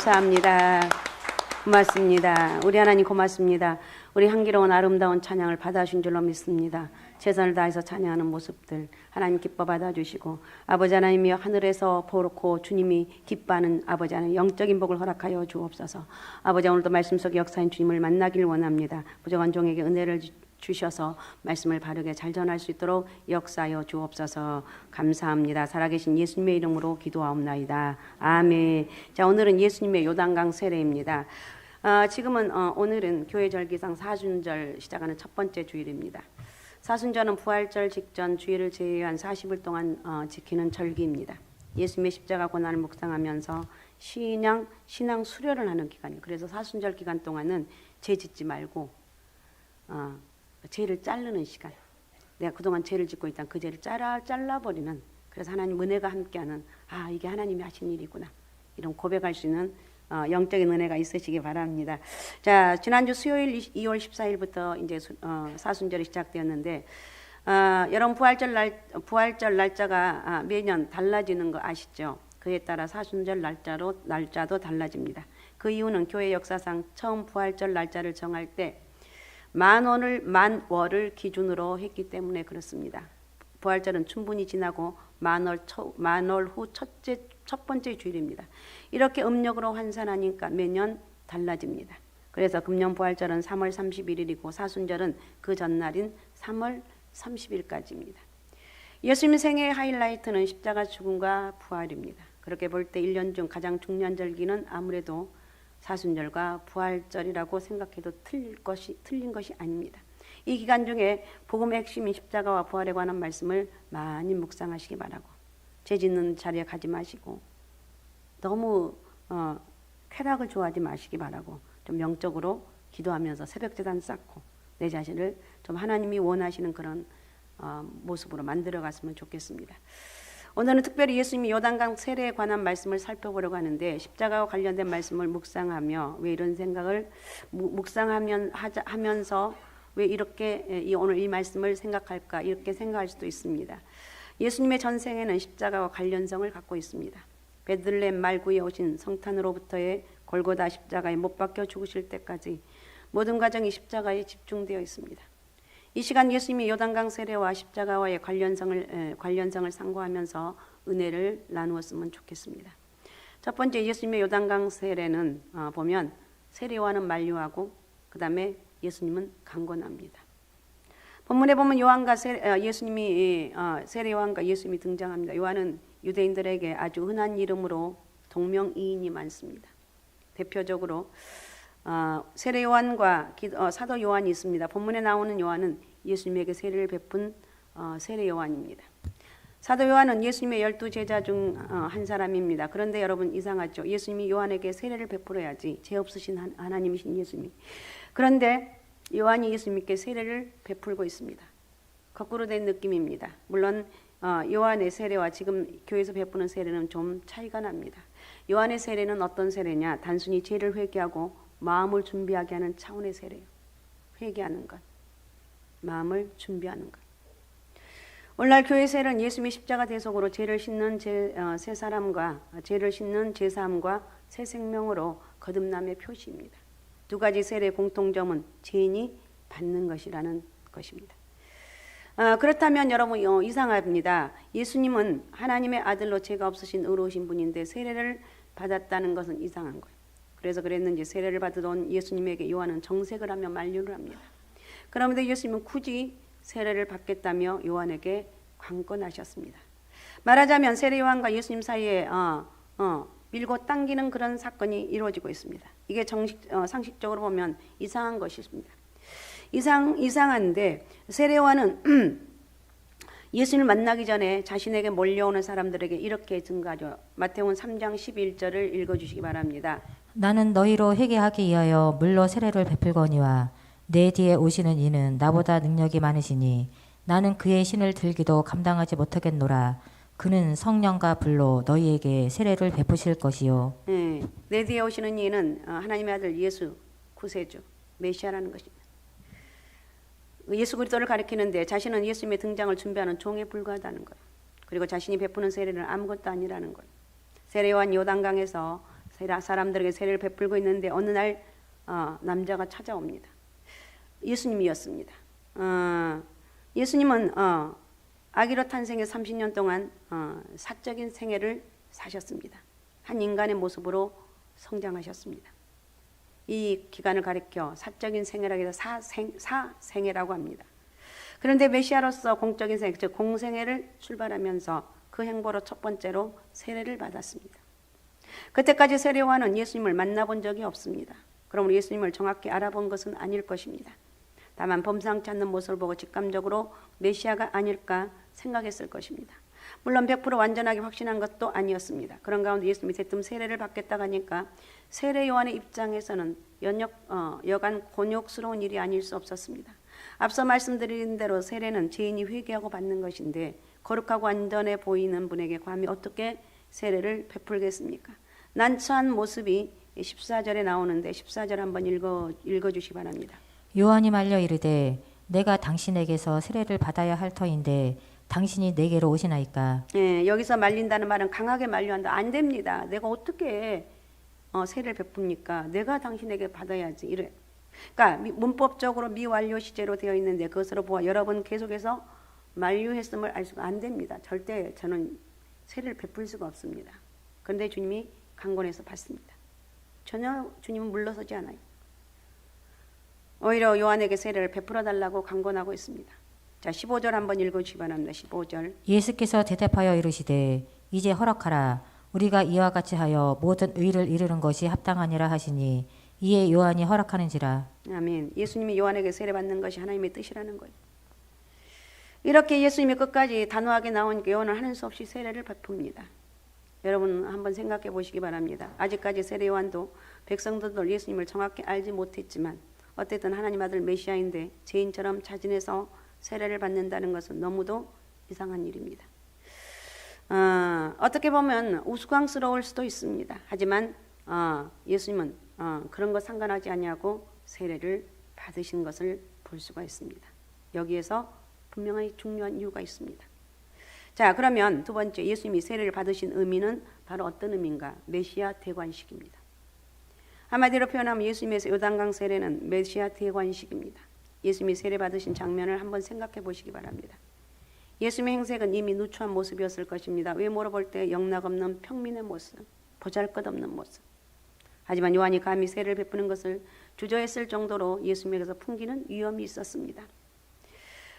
감사합니다. 고맙습니다. 우리 하나님 고맙습니다. 우리 향기로운 아름다운 찬양을 받아주신 줄로 믿습니다. 최선을 다해서 찬양하는 모습들 하나님 기뻐 받아주시고 아버지 하나님이 하늘에서 보놓고 주님이 기뻐하는 아버지 하나님 영적인 복을 허락하여 주옵소서. 아버지 오늘도 말씀 속 역사인 주님을 만나길 원합니다. 부족한 종에게 은혜를 주셔서 말씀을 바르게 잘 전할 수 있도록 역사하여 주옵소서. 감사합니다. 살아계신 예수님의 이름으로 기도하옵나이다. 아멘. 자, 오늘은 예수님의 요단강 세례입니다. 지금은 오늘은 교회 절기상 사순절 시작하는 첫 번째 주일입니다. 사순절은 부활절 직전 주일을 제외한 40일 동안 지키는 절기입니다. 예수님의 십자가 고난을 묵상하면서 신앙 수련을 하는 기간이에요. 그래서 사순절 기간 동안은 죄 짓지 말고 죄를 자르는 시간. 내가 그동안 죄를 짓고 있다면 그 죄를 잘라버리는. 그래서 하나님 은혜가 함께하는 이게 하나님이 하신 일이구나. 이런 고백할 수 있는 영적인 은혜가 있으시기 바랍니다. 자, 지난주 수요일 2월 14일부터 이제 사순절이 시작되었는데 여러분 부활절 날짜가 매년 달라지는 거 아시죠? 그에 따라 사순절 날짜도 달라집니다. 그 이유는 교회 역사상 처음 부활절 날짜를 정할 때 만월을 기준으로 했기 때문에 그렇습니다. 부활절은 충분히 지나고 만월 후 첫 번째 주일입니다. 이렇게 음력으로 환산하니까 매년 달라집니다. 그래서 금년 부활절은 3월 31일이고 사순절은 그 전날인 3월 30일까지입니다. 예수님 생애의 하이라이트는 십자가 죽음과 부활입니다. 그렇게 볼 때 1년 중 가장 중요한 절기는 아무래도 사순절과 부활절이라고 생각해도 틀린 것이 아닙니다. 이 기간 중에 복음의 핵심인 십자가와 부활에 관한 말씀을 많이 묵상하시기 바라고 죄 짓는 자리에 가지 마시고 너무 쾌락을 좋아하지 마시기 바라고 좀 영적으로 기도하면서 새벽제단 쌓고 내 자신을 좀 하나님이 원하시는 그런 모습으로 만들어갔으면 좋겠습니다. 오늘은 특별히 예수님이 요단강 세례에 관한 말씀을 살펴보려고 하는데 십자가와 관련된 말씀을 묵상하며 왜 이런 생각을 하면서 왜 이렇게 오늘 이 말씀을 생각할까 이렇게 생각할 수도 있습니다. 예수님의 전생에는 십자가와 관련성을 갖고 있습니다. 베들레헴 말구에 오신 성탄으로부터의 골고다 십자가에 못 박혀 죽으실 때까지 모든 과정이 십자가에 집중되어 있습니다. 이 시간 예수님이 요단강 세례와 십자가와의 관련성을 상고하면서 은혜를 나누었으면 좋겠습니다. 첫 번째 예수님의 요단강 세례는 보면 세례요한은 만류하고 그 다음에 예수님은 강권합니다. 본문에 보면 세례요한과 예수님이 등장합니다. 요한은 유대인들에게 아주 흔한 이름으로 동명이인이 많습니다. 대표적으로 세례 요한과 사도 요한이 있습니다. 본문에 나오는 요한은 예수님에게 세례를 베푼 세례 요한입니다. 사도 요한은 예수님의 12제자 중 한 사람입니다. 그런데 여러분 이상하죠? 예수님이 요한에게 세례를 베풀어야지 죄 없으신 하나님이신 예수님이. 그런데 요한이 예수님께 세례를 베풀고 있습니다. 거꾸로 된 느낌입니다. 물론 요한의 세례와 지금 교회에서 베푸는 세례는 좀 차이가 납니다. 요한의 세례는 어떤 세례냐? 단순히 죄를 회개하고 마음을 준비하게 하는 차원의 세례예요. 회개하는 것, 마음을 준비하는 것. 오늘날 교회 세례는 예수님의 십자가 대속으로 죄를 씻는 새 사람과 죄를 씻는 제사함과 새 생명으로 거듭남의 표시입니다. 두 가지 세례의 공통점은 죄인이 받는 것이라는 것입니다. 그렇다면 여러분 이상합니다. 예수님은 하나님의 아들로 죄가 없으신 의로우신 분인데 세례를 받았다는 것은 이상한 거예요. 그래서 그랬는지 세례를 받아온 예수님에게 요한은 정색을 하며 만류를 합니다. 그런데 예수님은 굳이 세례를 받겠다며 요한에게 관건하셨습니다. 말하자면 세례 요한과 예수님 사이에 밀고 당기는 그런 사건이 이루어지고 있습니다. 이게 상식적으로 보면 이상한 것입니다. 이상한데 세례 요한은 예수님을 만나기 전에 자신에게 몰려오는 사람들에게 이렇게 증가하죠. 마태복음 3장 11절을 읽어주시기 바랍니다. 나는 너희로 회개하기 위하여 물로 세례를 베풀거니와 내 뒤에 오시는 이는 나보다 능력이 많으시니 나는 그의 신을 들기도 감당하지 못하겠노라. 그는 성령과 불로 너희에게 세례를 베푸실 것이요. 내 뒤에 오시는 이는 하나님의 아들 예수 구세주 메시아라는 것입니다. 예수 그리스도를 가리키는데 자신은 예수님의 등장을 준비하는 종에 불과하다는 것. 그리고 자신이 베푸는 세례는 아무것도 아니라는 것. 세례 요한 요단강에서 사람들에게 세례를 베풀고 있는데 어느 날 남자가 찾아옵니다. 예수님이었습니다. 예수님은 아기로 탄생해 30년 동안 사적인 생애를 사셨습니다. 한 인간의 모습으로 성장하셨습니다. 이 기간을 가리켜 사적인 생애라고 해서 사생애라고 합니다. 그런데 메시아로서 공적인 생애, 즉 공생애를 출발하면서 그 행보로 첫 번째로 세례를 받았습니다. 그때까지 세례요한은 예수님을 만나본 적이 없습니다. 그러므로 예수님을 정확히 알아본 것은 아닐 것입니다. 다만 범상치 않는 모습을 보고 직감적으로 메시아가 아닐까 생각했을 것입니다. 물론 100% 완전하게 확신한 것도 아니었습니다. 그런 가운데 예수님이 대뜸 세례를 받겠다고 하니까 세례 요한의 입장에서는 여간 곤욕스러운 일이 아닐 수 없었습니다. 앞서 말씀드린 대로 세례는 죄인이 회개하고 받는 것인데 거룩하고 안전해 보이는 분에게 감히 어떻게 세례를 베풀겠습니까? 난처한 모습이 14절에 나오는데 14절 한번 읽어주시기 바랍니다. 요한이 말려 이르되 내가 당신에게서 세례를 받아야 할 터인데 당신이 내게로 오시나이까. 예, 여기서 말린다는 말은 강하게 말려한다. 안 됩니다. 내가 어떻게 세례를 베풉니까? 내가 당신에게 받아야지. 이래. 그러니까 문법적으로 미완료 시제로 되어 있는데 그것으로 보아 여러분 계속해서 만류했음을 알 수가 안 됩니다. 절대 저는 세례를 베풀 수가 없습니다. 그런데 주님이 강권해서 받습니다. 전혀 주님은 물러서지 않아요. 오히려 요한에게 세례를 베풀어 달라고 강권하고 있습니다. 자, 15절 한번 읽어주시기 바랍니다. 15절. 예수께서 대답하여 이르시되 이제 허락하라. 우리가 이와 같이 하여 모든 의를 이루는 것이 합당하니라 하시니 이에 요한이 허락하는지라. 아멘. 예수님이 요한에게 세례 받는 것이 하나님의 뜻이라는 거예요. 이렇게 예수님이 끝까지 단호하게 나오니까 요한은 하는 수 없이 세례를 베풉니다. 여러분 한번 생각해 보시기 바랍니다. 아직까지 세례 요한도 백성들도 예수님을 정확히 알지 못했지만 어쨌든 하나님 아들 메시아인데 죄인처럼 자진해서 세례를 받는다는 것은 너무도 이상한 일입니다. 어떻게 보면 우스꽝스러울 수도 있습니다. 하지만 예수님은 그런 것 상관하지 않냐고 세례를 받으신 것을 볼 수가 있습니다. 여기에서 분명히 중요한 이유가 있습니다. 자, 그러면 두 번째 예수님이 세례를 받으신 의미는 바로 어떤 의미인가? 메시아 대관식입니다. 한마디로 표현하면 예수님의 요단강 세례는 메시아 대관식입니다. 예수님이 세례 받으신 장면을 한번 생각해 보시기 바랍니다. 예수님의 행색은 이미 누추한 모습이었을 것입니다. 외모로 볼 때 영락없는 평민의 모습, 보잘것없는 모습. 하지만 요한이 감히 세례를 베푸는 것을 주저했을 정도로 예수님에게서 풍기는 위험이 있었습니다.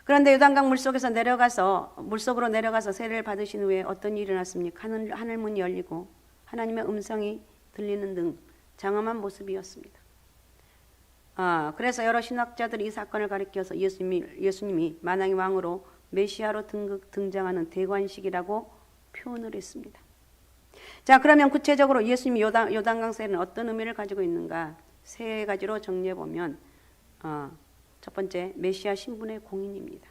그런데 요단강 물속으로 내려가서 세례를 받으신 후에 어떤 일이 일어났습니까? 하늘문이 열리고 하나님의 음성이 들리는 등 장엄한 모습이었습니다. 그래서 여러 신학자들이 이 사건을 가리켜서 예수님이 만왕의 왕으로 메시아로 등장하는 대관식이라고 표현을 했습니다. 자, 그러면 구체적으로 예수님이 요단강 세례는 어떤 의미를 가지고 있는가? 세 가지로 정리해 보면 첫 번째, 메시아 신분의 공인입니다.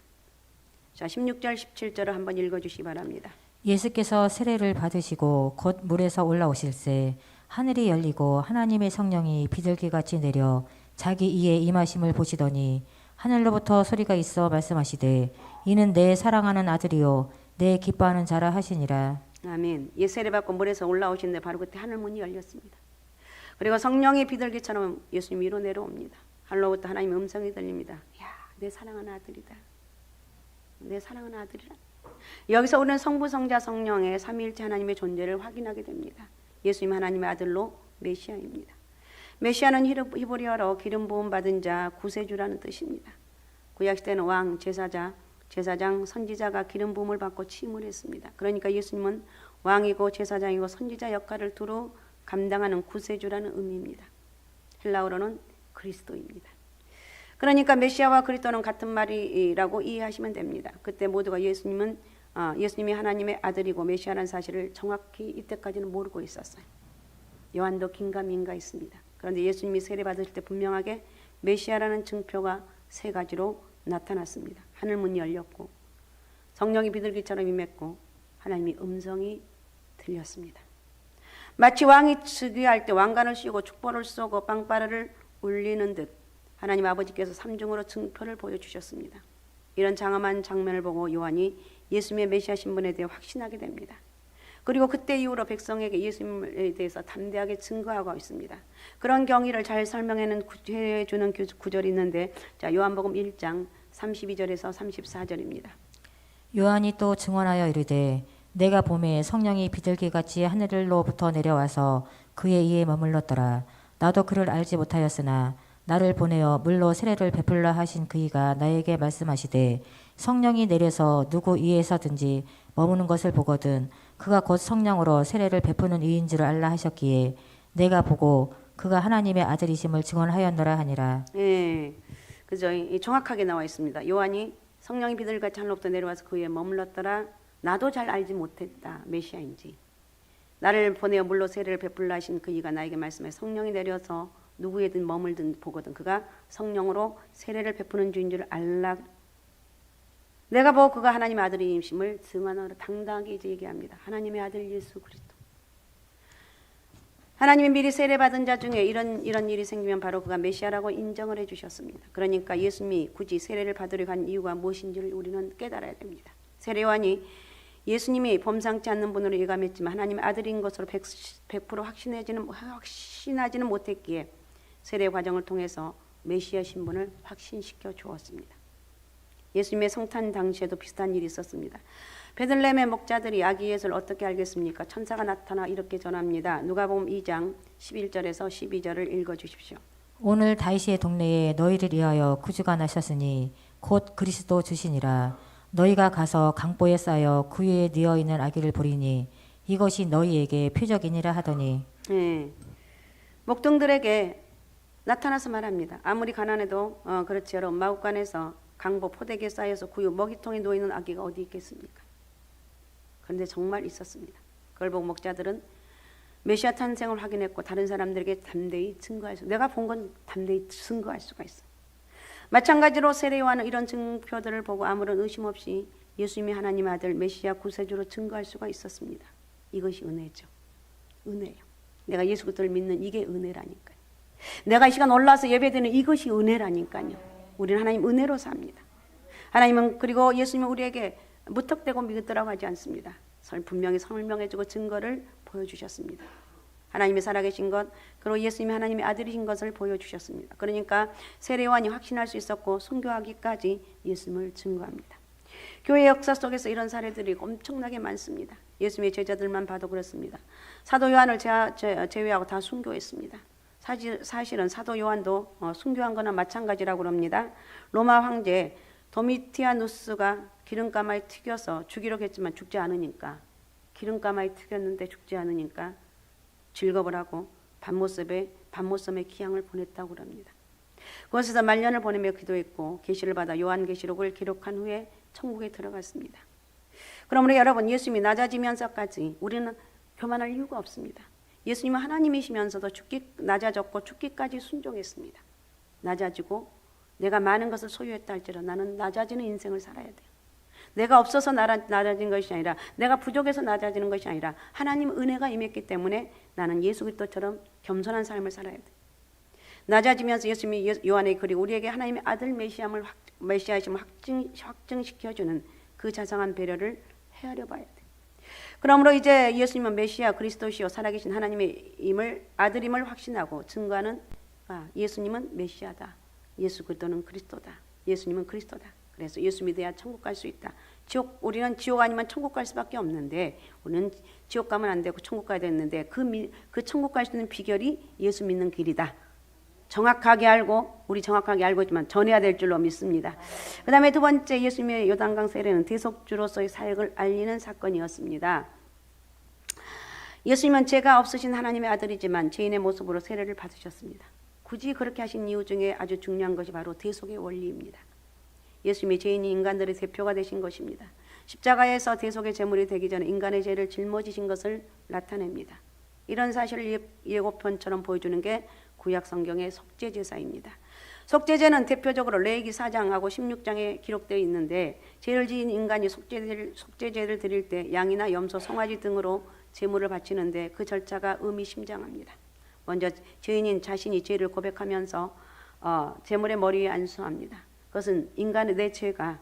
자, 16절 17절을 한번 읽어주시기 바랍니다. 예수께서 세례를 받으시고 곧 물에서 올라오실새 하늘이 열리고 하나님의 성령이 비둘기같이 내려 자기 이에 임하심을 보시더니 하늘로부터 소리가 있어 말씀하시되 이는 내 사랑하는 아들이요 내 기뻐하는 자라 하시니라. 아멘. 세례 받고 물에서 올라오시는데 바로 그때 하늘문이 열렸습니다. 그리고 성령의 비둘기처럼 예수님 위로 내려옵니다. 하늘로부터 하나님의 음성이 들립니다. 야, 내 사랑하는 아들이다. 내 사랑하는 아들이라. 여기서 우리는 성부, 성자, 성령의 삼위일체 하나님의 존재를 확인하게 됩니다. 예수님 하나님의 아들로 메시아입니다. 메시아는 히브리어로 기름 부음 받은 자, 구세주라는 뜻입니다. 구약시대는 왕, 제사장, 선지자가 기름 부음을 받고 취임을 했습니다. 그러니까 예수님은 왕이고 제사장이고 선지자 역할을 두루 감당하는 구세주라는 의미입니다. 헬라어로는 그리스도입니다. 그러니까 메시아와 그리스도는 같은 말이라고 이해하시면 됩니다. 그때 모두가 예수님이 하나님의 아들이고 메시아라는 사실을 정확히 이때까지는 모르고 있었어요. 요한도 긴가민가 있습니다. 그런데 예수님이 세례 받으실 때 분명하게 메시아라는 증표가 세 가지로 나타났습니다. 하늘문이 열렸고 성령이 비둘기처럼 임했고 하나님의 음성이 들렸습니다. 마치 왕이 즉위할 때 왕관을 씌우고 축복을 쏘고 빵빠레를 울리는 듯 하나님 아버지께서 삼중으로 증표를 보여주셨습니다. 이런 장엄한 장면을 보고 요한이 예수님의 메시아 신분에 대해 확신하게 됩니다. 그리고 그때 이후로 백성에게 예수님에 대해서 담대하게 증거하고 있습니다. 그런 경위를 잘 설명해 주는 구절이 있는데, 자, 요한복음 1장 32절에서 34절입니다. 요한이 또 증언하여 이르되 내가 봄에 성령이 비둘기같이 하늘로부터 내려와서 그의 이에 머물렀더라. 나도 그를 알지 못하였으나 나를 보내어 물로 세례를 베풀라 하신 그이가 나에게 말씀하시되 성령이 내려서 누구 이에서든지 머무는 것을 보거든 그가 곧 성령으로 세례를 베푸는 이인 줄 알라 하셨기에 내가 보고 그가 하나님의 아들이심을 증언하였노라 하니라. 예, 그죠? 정확하게 나와 있습니다. 요한이 성령이 비둘기같이 하늘로부터 내려와서 그 위에 머물렀더라. 나도 잘 알지 못했다. 메시아인지. 나를 보내어 물로 세례를 베풀라 하신 그이가 나에게 말씀해 성령이 내려서 누구에든 머물든 보거든 그가 성령으로 세례를 베푸는 주인 줄 알라. 내가 보고 그가 하나님의 아들이심을 증언하라. 당당하게 이제 얘기합니다. 하나님의 아들 예수 그리스도. 하나님이 미리 세례받은 자 중에 이런 일이 생기면 바로 그가 메시아라고 인정을 해주셨습니다. 그러니까 예수님이 굳이 세례를 받으려 간 이유가 무엇인지를 우리는 깨달아야 됩니다. 세례요한이 예수님이 범상치 않는 분으로 예감했지만 하나님의 아들인 것으로 100% 확신하지는 못했기에 세례 과정을 통해서 메시아 신분을 확신시켜 주었습니다. 예수님의 성탄 당시에도 비슷한 일이 있었습니다. 베들레헴의 목자들이 아기 예수를 어떻게 알겠습니까? 천사가 나타나 이렇게 전합니다. 누가복음 2장 11절에서 12절을 읽어주십시오. 오늘 다윗의 동네에 너희를 위하여 구주가 나셨으니 곧 그리스도 주시니라. 너희가 가서 강보에 쌓여 그 위에 뉘어 있는 아기를 보리니 이것이 너희에게 표적이니라 하더니. 네. 목동들에게 나타나서 말합니다. 아무리 가난해도 그렇지 여러분 마국간에서 강보 포대기에 쌓여서 구유 먹이통에 놓이는 아기가 어디 있겠습니까? 그런데 정말 있었습니다. 그걸 보고 목자들은 메시아 탄생을 확인했고 다른 사람들에게 담대히 증거할 수, 내가 본 건 담대히 증거할 수가 있어. 마찬가지로 세례요한은 이런 증표들을 보고 아무런 의심 없이 예수님이 하나님의 아들 메시아 구세주로 증거할 수가 있었습니다. 이것이 은혜죠. 은혜요. 내가 예수 그리스도를 믿는 이게 은혜라니까요. 내가 이 시간 올라와서 예배드리는 이것이 은혜라니까요. 우리는 하나님 은혜로 삽니다. 하나님은 그리고 예수님은 우리에게 무턱대고 믿으라고 하지 않습니다. 분명히 설명해주고 증거를 보여주셨습니다. 하나님이 살아계신 것, 그리고 예수님이 하나님의 아들이신 것을 보여주셨습니다. 그러니까 세례요한이 확신할 수 있었고 순교하기까지 예수님을 증거합니다. 교회 역사 속에서 이런 사례들이 엄청나게 많습니다. 예수님의 제자들만 봐도 그렇습니다. 사도 요한을 제외하고 다 순교했습니다. 사실은 사도 요한도 순교한 거나 마찬가지라고 합니다. 로마 황제 도미티아누스가 기름가마에 튀겨서 죽이려고 했지만 죽지 않으니까, 기름가마에 튀겼는데 죽지 않으니까 즐겁을 하고 밤모섬에 기향을 보냈다고 합니다. 그곳에서 말년을 보내며 기도했고 계시를 받아 요한계시록을 기록한 후에 천국에 들어갔습니다. 그러므로 여러분, 예수님이 낮아지면서까지 우리는 교만할 이유가 없습니다. 예수님은 하나님이시면서도 낮아졌고 죽기까지 순종했습니다. 낮아지고 내가 많은 것을 소유했다 할지라도 나는 낮아지는 인생을 살아야 돼요. 내가 없어서 낮아진 것이 아니라, 내가 부족해서 낮아지는 것이 아니라 하나님 은혜가 임했기 때문에 나는 예수 그리스도처럼 겸손한 삶을 살아야 돼. 낮아지면서 예수님이 요한에게 그리고 우리에게 하나님의 아들 메시아심을 확증시켜주는 그 자상한 배려를 헤아려 봐야 돼. 그러므로 이제 예수님은 메시아 그리스도시요 살아계신 하나님의 아들임을 확신하고 증거하는, 예수님은 메시아다. 예수 그리스도는 그리스도다. 예수님은 그리스도다. 그래서 예수 믿어야 천국 갈 수 있다. 우리는 지옥 아니면 천국 갈 수밖에 없는데, 우리는 지옥 가면 안 되고 천국 가야 되는데 그 천국 갈 수 있는 비결이 예수 믿는 길이다. 정확하게 알고, 우리 정확하게 알고 있지만 전해야 될 줄로 믿습니다. 그 다음에 두 번째, 예수님의 요단강 세례는 대속주로서의 사역을 알리는 사건이었습니다. 예수님은 죄가 없으신 하나님의 아들이지만 죄인의 모습으로 세례를 받으셨습니다. 굳이 그렇게 하신 이유 중에 아주 중요한 것이 바로 대속의 원리입니다. 예수님이 죄인이 인간들의 대표가 되신 것입니다. 십자가에서 대속의 제물이 되기 전에 인간의 죄를 짊어지신 것을 나타냅니다. 이런 사실을 예고편처럼 보여주는 게 구약 성경의 속죄제사입니다. 속죄제는 대표적으로 레위기 4장하고 16장에 기록되어 있는데, 죄를 지은 인간이 속죄제를 드릴 때 양이나 염소, 송아지 등으로 제물을 바치는데 그 절차가 의미심장합니다. 먼저 죄인인 자신이 죄를 고백하면서 제물의 머리 위에 안수합니다. 그것은 인간의 내 죄가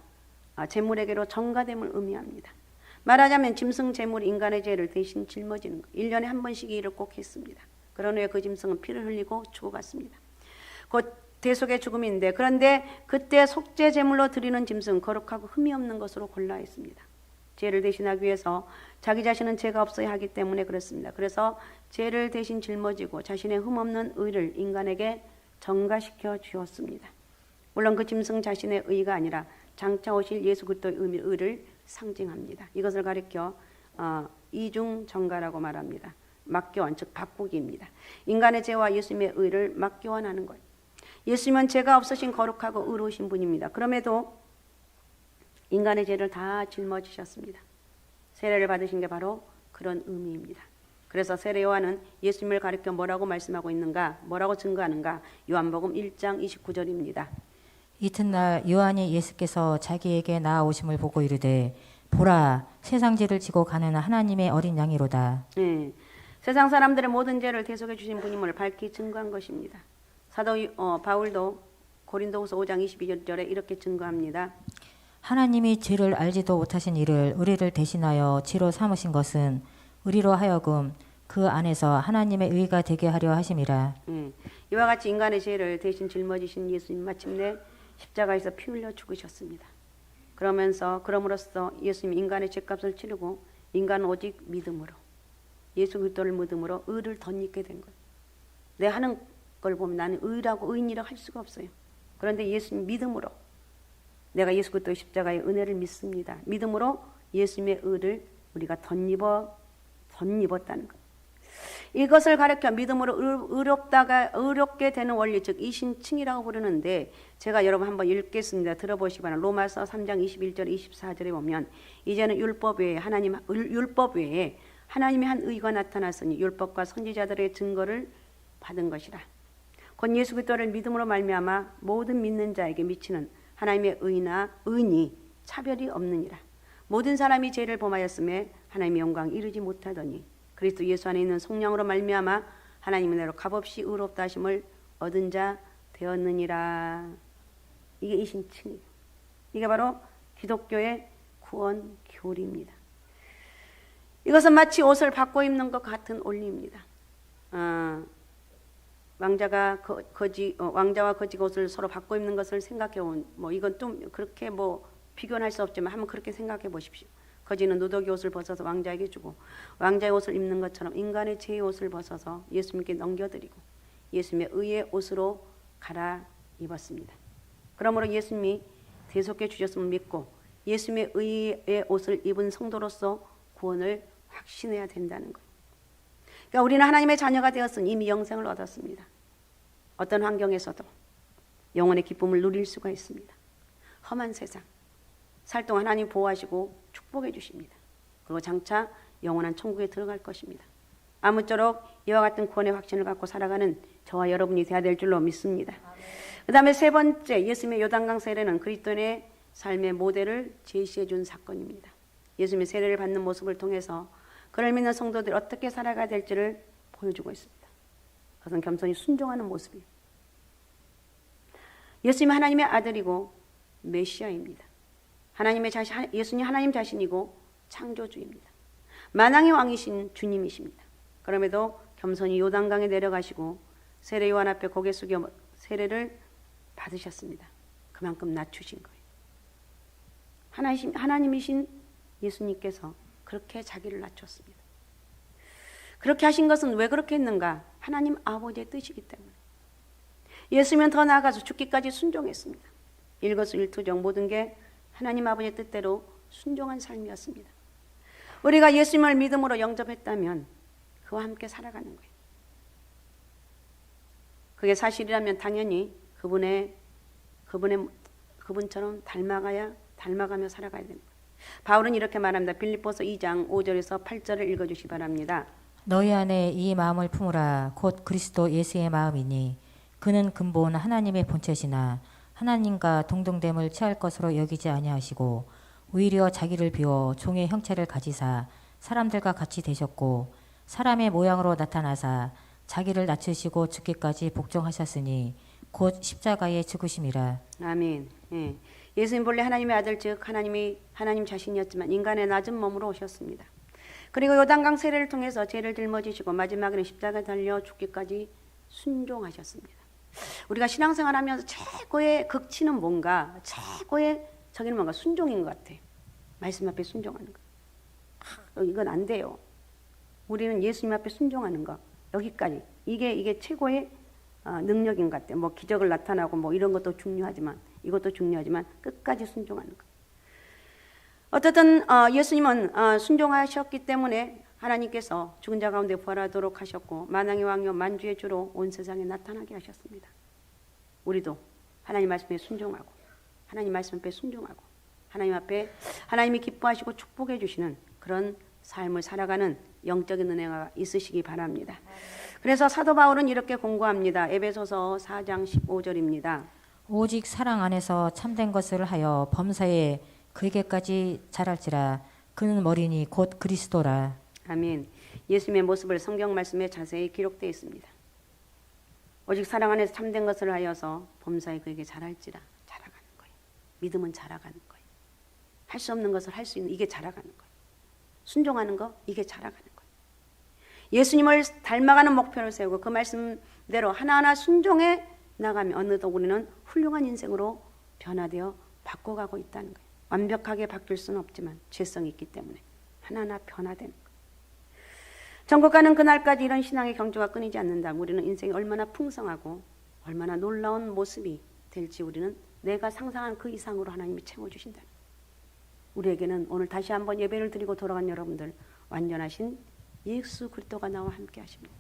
제물에게로 전가됨을 의미합니다. 말하자면 짐승 제물이 인간의 죄를 대신 짊어지는 것. 1년에 한 번씩 이 일을 꼭 했습니다. 그런 후에 그 짐승은 피를 흘리고 죽어갔습니다. 곧 대속의 죽음인데, 그런데 그때 속죄 제물로 드리는 짐승은 거룩하고 흠이 없는 것으로 골라야 했습니다. 죄를 대신하기 위해서 자기 자신은 죄가 없어야 하기 때문에 그렇습니다. 그래서 죄를 대신 짊어지고 자신의 흠 없는 의를 인간에게 전가시켜 주었습니다. 물론 그 짐승 자신의 의가 아니라 장차 오실 예수 그리스도의 의를 상징합니다. 이것을 가리켜 이중전가라고 말합니다. 맞교환, 즉 바꾸기입니다. 인간의 죄와 예수님의 의를 맞교환하는 거예요. 예수님은 죄가 없으신 거룩하고 의로우신 분입니다. 그럼에도 인간의 죄를 다 짊어지셨습니다. 세례를 받으신 게 바로 그런 의미입니다. 그래서 세례 요한은 예수님을 가리켜 뭐라고 말씀하고 있는가, 뭐라고 증거하는가? 요한복음 1장 29절입니다. 이튿날 요한이 예수께서 자기에게 나아오심을 보고 이르되 보라 세상 죄를 지고 가는 하나님의 어린 양이로다. 세상 사람들의 모든 죄를 대속해 주신 분임을 밝히 증거한 것입니다. 사도 바울도 고린도후서 5장 22절에 이렇게 증거합니다. 하나님이 죄를 알지도 못하신 이를 우리를 대신하여 죄로 삼으신 것은 우리로 하여금 그 안에서 하나님의 의가 되게 하려 하심이라. 이와 같이 인간의 죄를 대신 짊어지신 예수님 마침내 십자가에서 피 흘려 죽으셨습니다. 그럼으로써 예수님이 인간의 죄값을 치르고 인간은 오직 믿음으로 예수 그리스도를 믿음으로 의를 덧입게 된 거예요. 내 하는 걸 보면 나는 의라고 의인이라고 할 수가 없어요. 그런데 예수님 믿음으로 내가 예수 그리스도의 십자가의 은혜를 믿습니다. 믿음으로 예수님의 의를 우리가 덧입었다는 것. 이것을 가르쳐 믿음으로 의롭게 되는 원리, 즉 이신칭이라고 부르는데, 제가 여러분 한번 읽겠습니다. 들어보시기 바랍니다. 로마서 3장 21절 24절에 보면 이제는 율법 외에 하나님의 한 의가 나타났으니 율법과 선지자들의 증거를 받은 것이라. 곧 예수 그리스도를 믿음으로 말미암아 모든 믿는 자에게 미치는 하나님의 의니 차별이 없느니라. 모든 사람이 죄를 범하였음에 하나님의 영광 이르지 못하더니 그리스도 예수 안에 있는 성령으로 말미암아 하나님의 은혜로 값없이 의롭다 하심을 얻은 자 되었느니라. 이게 이신칭이에요. 이게 바로 기독교의 구원 교리입니다. 이것은 마치 옷을 바꿔 입는 것 같은 원리입니다. 왕자와 거지가 옷을 서로 바꿔 입는 것을 생각해온, 이건 좀 그렇게 비교는 할 수 없지만 한번 그렇게 생각해 보십시오. 거지는 누더기 옷을 벗어서 왕자에게 주고 왕자의 옷을 입는 것처럼 인간의 죄의 옷을 벗어서 예수님께 넘겨드리고 예수님의 의의 옷으로 갈아입었습니다. 그러므로 예수님이 대속해 주셨음을 믿고 예수님의 의의 옷을 입은 성도로서 구원을 확신해야 된다는 거예요. 그러니까 우리는 하나님의 자녀가 되었으니 이미 영생을 얻었습니다. 어떤 환경에서도 영혼의 기쁨을 누릴 수가 있습니다. 험한 세상, 살 동안 하나님 보호하시고 축복해 주십니다. 그리고 장차 영원한 천국에 들어갈 것입니다. 아무쪼록 이와 같은 구원의 확신을 갖고 살아가는 저와 여러분이 되어야 될 줄로 믿습니다. 그 다음에 세 번째, 예수님의 요단강 세례는 그리스도인의 삶의 모델을 제시해 준 사건입니다. 예수님의 세례를 받는 모습을 통해서 그를 믿는 성도들이 어떻게 살아가야 될지를 보여주고 있습니다. 그것은 겸손히 순종하는 모습이에요. 예수님은 하나님의 아들이고 메시아입니다. 예수님 하나님 자신이고 창조주입니다. 만왕의 왕이신 주님이십니다. 그럼에도 겸손히 요단강에 내려가시고 세례 요한 앞에 고개 숙여 세례를 받으셨습니다. 그만큼 낮추신 거예요. 하나님이신 예수님께서 그렇게 자기를 낮췄습니다. 그렇게 하신 것은 왜 그렇게 했는가? 하나님 아버지의 뜻이기 때문에. 예수님은 더 나아가서 죽기까지 순종했습니다. 일거수일투족 모든 게 하나님 아버지의 뜻대로 순종한 삶이었습니다. 우리가 예수님을 믿음으로 영접했다면 그와 함께 살아가는 거예요. 그게 사실이라면 당연히 그분처럼 닮아가며 살아가야 됩니다. 바울은 이렇게 말합니다. 빌립보서 2장 5절에서 8절을 읽어주시기 바랍니다. 너희 안에 이 마음을 품으라. 곧 그리스도 예수의 마음이니 그는 근본 하나님의 본체시나 하나님과 동등됨을 취할 것으로 여기지 아니하시고 오히려 자기를 비워 종의 형체를 가지사 사람들과 같이 되셨고 사람의 모양으로 나타나사 자기를 낮추시고 죽기까지 복종하셨으니 곧 십자가에 죽으심이라. 아멘. 예수님 본래 하나님의 아들 즉 하나님 자신이었지만 인간의 낮은 몸으로 오셨습니다. 그리고 요단강 세례를 통해서 죄를 짊어지시고 마지막에는 십자가에 달려 죽기까지 순종하셨습니다. 우리가 신앙생활하면서 최고의 극치는 뭔가, 최고의 저기는 뭔가 순종인 것 같아. 말씀 앞에 순종하는 거. 이건 안 돼요. 우리는 예수님 앞에 순종하는 거. 여기까지. 이게 최고의 능력인 것 같아. 뭐 기적을 나타나고 뭐 이런 것도 중요하지만, 이것도 중요하지만 끝까지 순종하는 거. 어쨌든 예수님은 순종하셨기 때문에 하나님께서 죽은 자 가운데 부활하도록 하셨고 만왕의 왕이요 만주의 주로 온 세상에 나타나게 하셨습니다. 우리도 하나님 말씀에 순종하고 하나님 말씀 앞에 순종하고 하나님 앞에 하나님이 기뻐하시고 축복해 주시는 그런 삶을 살아가는 영적인 은혜가 있으시기 바랍니다. 그래서 사도 바울은 이렇게 공고합니다. 에베소서 4장 15절입니다. 오직 사랑 안에서 참된 것을 하여 범사에 그에게까지 자랄지라. 그는 머리니 곧 그리스도라. 아멘. 예수님의 모습을 성경 말씀에 자세히 기록되어 있습니다. 오직 사랑 안에서 참된 것을 하여서 범사에 그에게 자랄지라. 자라가는 거예요. 믿음은 자라가는 거예요. 할 수 없는 것을 할 수 있는, 이게 자라가는 거예요. 순종하는 거, 이게 자라가는 거예요. 예수님을 닮아가는 목표를 세우고 그 말씀대로 하나하나 순종해 나가면 어느덧 우리는 훌륭한 인생으로 변화되어 바꿔가고 있다는 거예요. 완벽하게 바뀔 수는 없지만 죄성이 있기 때문에 하나하나 변화되는 거예요. 천국가는 그날까지 이런 신앙의 경주가 끊이지 않는다. 우리는 인생이 얼마나 풍성하고 얼마나 놀라운 모습이 될지 우리는 내가 상상한 그 이상으로 하나님이 채워주신다. 우리에게는 오늘 다시 한번 예배를 드리고 돌아간 여러분들 완전하신 예수 그리스도가 나와 함께 하십니다.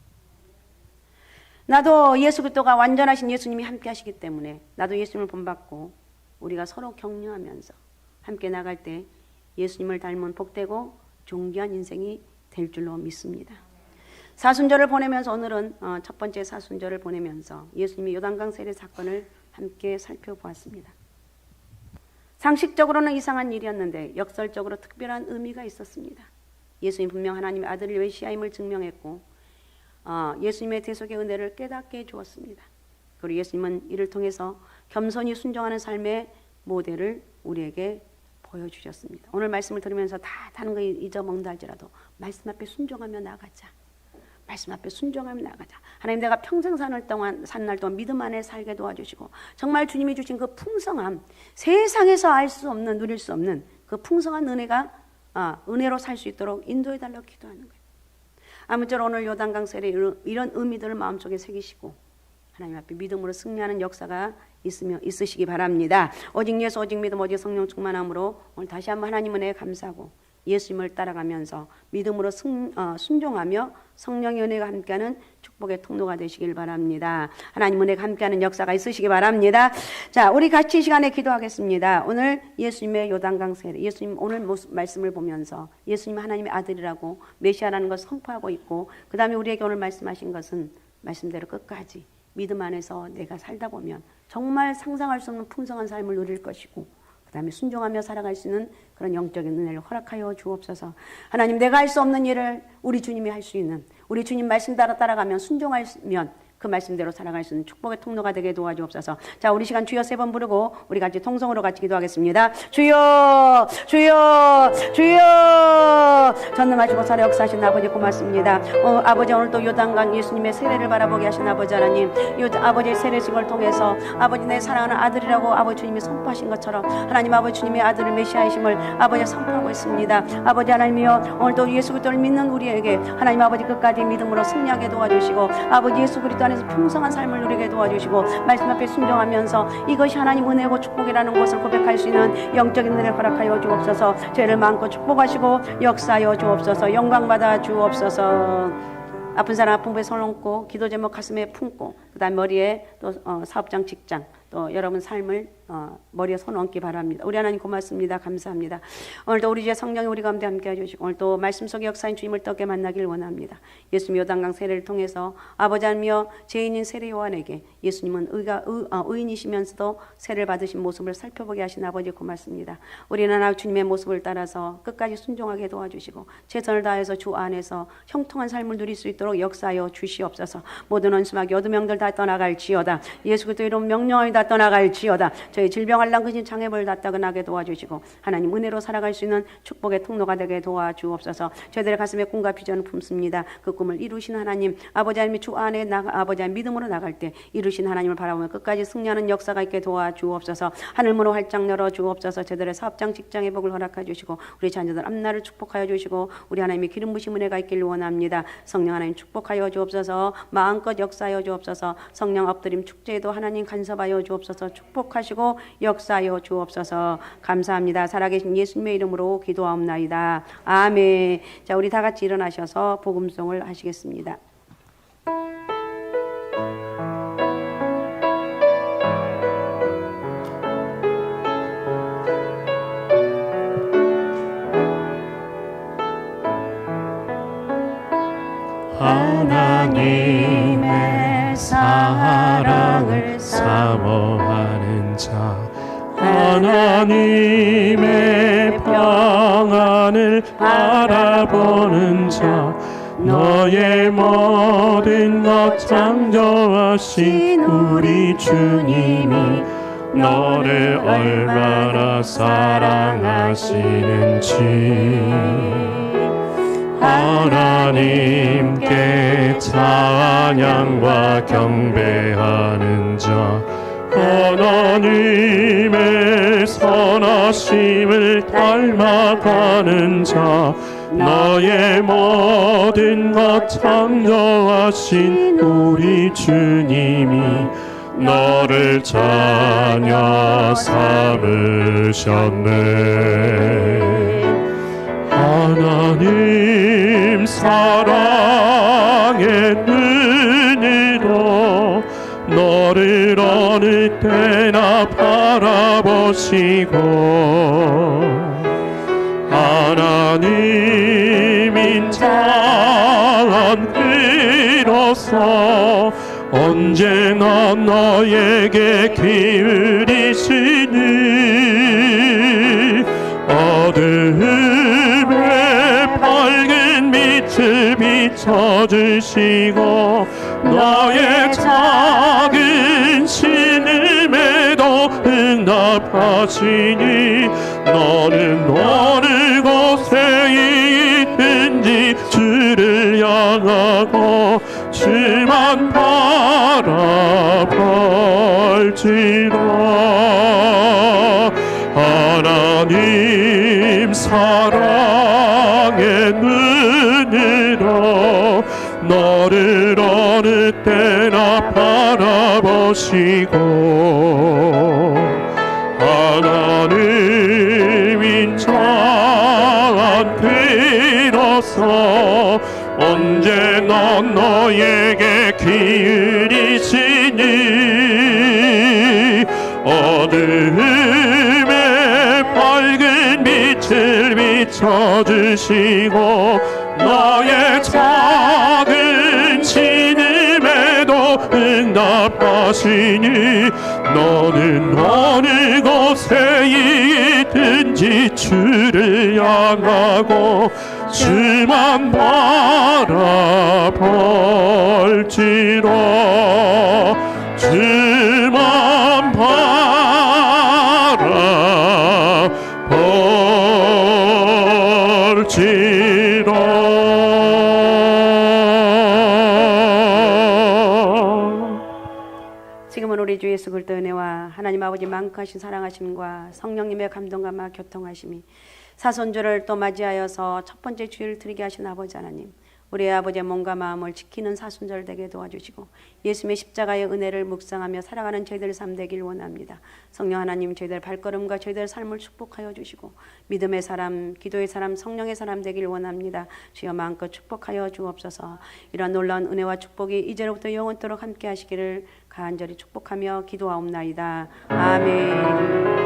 나도 예수 그리스도가 완전하신 예수님이 함께 하시기 때문에 나도 예수님을 본받고 우리가 서로 격려하면서 함께 나갈 때 예수님을 닮은 복되고 존귀한 인생이 될 줄로 믿습니다. 사순절을 보내면서 오늘은 첫 번째 사순절을 보내면서 예수님의 요단강 세례 사건을 함께 살펴보았습니다. 상식적으로는 이상한 일이었는데 역설적으로 특별한 의미가 있었습니다. 예수님 분명 하나님의 아들을 메시아임을 증명했고 예수님의 대속의 은혜를 깨닫게 해주었습니다. 그리고 예수님은 이를 통해서 겸손히 순종하는 삶의 모델을 우리에게 보여주셨습니다. 오늘 말씀을 들으면서 다른 거 잊어먹는다 할지라도 말씀 앞에 순종하며 나가자. 말씀 앞에 순종하며 나가자. 하나님 내가 평생 사는 날 동안 믿음 안에 살게 도와주시고 정말 주님이 주신 그 풍성함, 세상에서 알 수 없는, 누릴 수 없는 그 풍성한 은혜가 은혜로 살 수 있도록 인도해달라고 기도하는 거예요. 아무쪼록 오늘 요단강 세례 이런 의미들을 마음속에 새기시고 하나님 앞에 믿음으로 승리하는 역사가 있으시기 바랍니다. 오직 예수, 오직 믿음, 오직 성령 충만함으로 오늘 다시 한번 하나님 은혜에 감사하고 예수님을 따라가면서 믿음으로 순종하며 성령의 은혜가 함께하는 축복의 통로가 되시길 바랍니다. 하나님 은혜가 함께하는 역사가 있으시기 바랍니다. 자, 우리 같이 이 시간에 기도하겠습니다. 오늘 예수님의 요단강 세례, 예수님 오늘 말씀을 보면서 예수님 하나님의 아들이라고 메시아라는 것을 선포하고 있고 그 다음에 우리에게 오늘 말씀하신 것은 말씀대로 끝까지 믿음 안에서 내가 살다 보면 정말 상상할 수 없는 풍성한 삶을 누릴 것이고 그 다음에 순종하며 살아갈 수 있는 그런 영적인 은혜를 허락하여 주옵소서. 하나님 내가 할 수 없는 일을 우리 주님이 할 수 있는 우리 주님 말씀 따라가면 순종하면 그 말씀대로 살아갈 수 있는 축복의 통로가 되게 도와주옵소서. 자, 우리 시간 주여 3번 부르고 우리 같이 통성으로 같이 기도하겠습니다. 주여 주여 주여 전능하시고 살아 역사하신 아버지 고맙습니다. 아버지 오늘 또 요단강 예수님의 세례를 바라보게 하신 아버지 하나님 아버지의 세례식을 통해서 아버지 내 사랑하는 아들이라고 아버지 주님이 선포하신 것처럼 하나님 아버지 주님의 아들을 메시아이심을 아버지 선포하고 있습니다. 아버지 하나님이여 오늘 또 예수 그리스도를 믿는 우리에게 하나님 아버지 끝까지 믿음으로 승리하게 도와주시고 아버지 예수 그리스도 안에서 풍성한 삶을 누리게 도와주시고 말씀 앞에 순종하면서 이것이 하나님 은혜고 축복이라는 것을 고백할 수 있는 영적인 은혜를 허락하여 주옵소서. 죄를 많고 축복하시고 역사하여 주옵소서. 영광 받아 주옵소서. 아픈 사람 아픈 부에 손 얹고 기도 제목 가슴에 품고 그 다음 머리에 또 사업장 직장 또 여러분 삶을 머리에 손 얹기 바랍니다. 우리 하나님 고맙습니다. 감사합니다. 오늘도 우리 주의 성령이 우리 가운데 함께 해주시고 오늘도 말씀 속의 역사인 주님을 떡게 만나길 원합니다. 예수님 요단강 세례를 통해서 아버지 하나며 죄인인 세례 요한에게 예수님은 의인이시면서도 세례를 받으신 모습을 살펴보게 하신 아버지 고맙습니다. 우리는 하나 주님의 모습을 따라서 끝까지 순종하게 도와주시고 최선을 다해서 주 안에서 형통한 삶을 누릴 수 있도록 역사하여 주시옵소서. 모든 원수마귀 어두명들 다 떠나갈지어다. 예수 그리스도 이름 명령을 다 떠나갈지어다. 저희 질병 알람 근심 장애물 다 떠나게 도와주시고 하나님 은혜로 살아갈 수 있는 축복의 통로가 되게 도와주옵소서. 저희들의 가슴에 꿈과 비전을 품습니다. 그 꿈을 이루신 하나님, 아버지 하나님이 주 안에 아버지 하나님 믿음으로 나갈 때 이루신 하나님을 바라보며 끝까지 승리하는 역사가 있게 도와주옵소서. 하늘문을 활짝 열어 주옵소서. 저희들의 사업장 직장의 복을 허락해 주시고 우리 자녀들 앞날을 축복하여 주시고 우리 하나님의 기름 부심 은혜가 있기를 원합니다. 성령 하나님 축복하여 주옵소서. 마음껏 역사하여 주옵소서. 성령 엎드림 축제에도 하나님 간섭하여 주옵소서. 축복하시고 역사하여 주옵소서. 감사합니다. 살아계신 예수님의 이름으로 기도하옵나이다. 아멘. 자, 우리 다 같이 일어나셔서 복음송을 하시겠습니다. 하나님의 사랑을 사모하는 자, 하나님의 평안을 바라보는 자, 너의 모든 것 창조하신 우리 주님이 너를 얼마나 사랑하시는지 하나님께 찬양과 경배하는 자, 하나님의 선하심을 닮아가는 자, 너의 모든 것 창조하신 우리 주님이 너를 자녀 삼으셨네. 하나님 사랑의 눈으로 너를 어느 때나 바라보시고 하나님 인자한 그로서 언제나 너에게 기울이시니 어둠의 밝은 빛을 비춰주시고 너의 작은 신음에도 응답하시니 너는 어느 곳에 있든지 주를 향하고 주만 바라볼지라. 하나님 사랑의 눈으로 너를 어느 때나 바라보시고 하나님 인자한 그로서 언제나 너에게 기울이시니 어둠의 밝은 빛을 비춰주시고 너의 작은 신음에도 응답하시니 너는 어느 곳에 있든지 주를 향하고 주만 바라볼지라. 주만 바라볼지라. 지금은 우리 주 예수 그리스도의 은혜와 하나님 아버지 만크하신 사랑하심과 성령님의 감동과 교통하심이 사손주를 또 맞이하여서 첫 번째 주일을 드리게 하신 아버지 하나님, 우리 아버지의 몸과 마음을 지키는 사순절 되게 도와주시고 예수님의 십자가의 은혜를 묵상하며 살아가는 저희들 삶 되길 원합니다. 성령 하나님, 저희들 발걸음과 저희들 삶을 축복하여 주시고 믿음의 사람, 기도의 사람, 성령의 사람 되길 원합니다. 주여 마음껏 축복하여 주옵소서. 이런 놀라운 은혜와 축복이 이제로부터 영원토록 함께 하시기를 간절히 축복하며 기도하옵나이다. 아멘.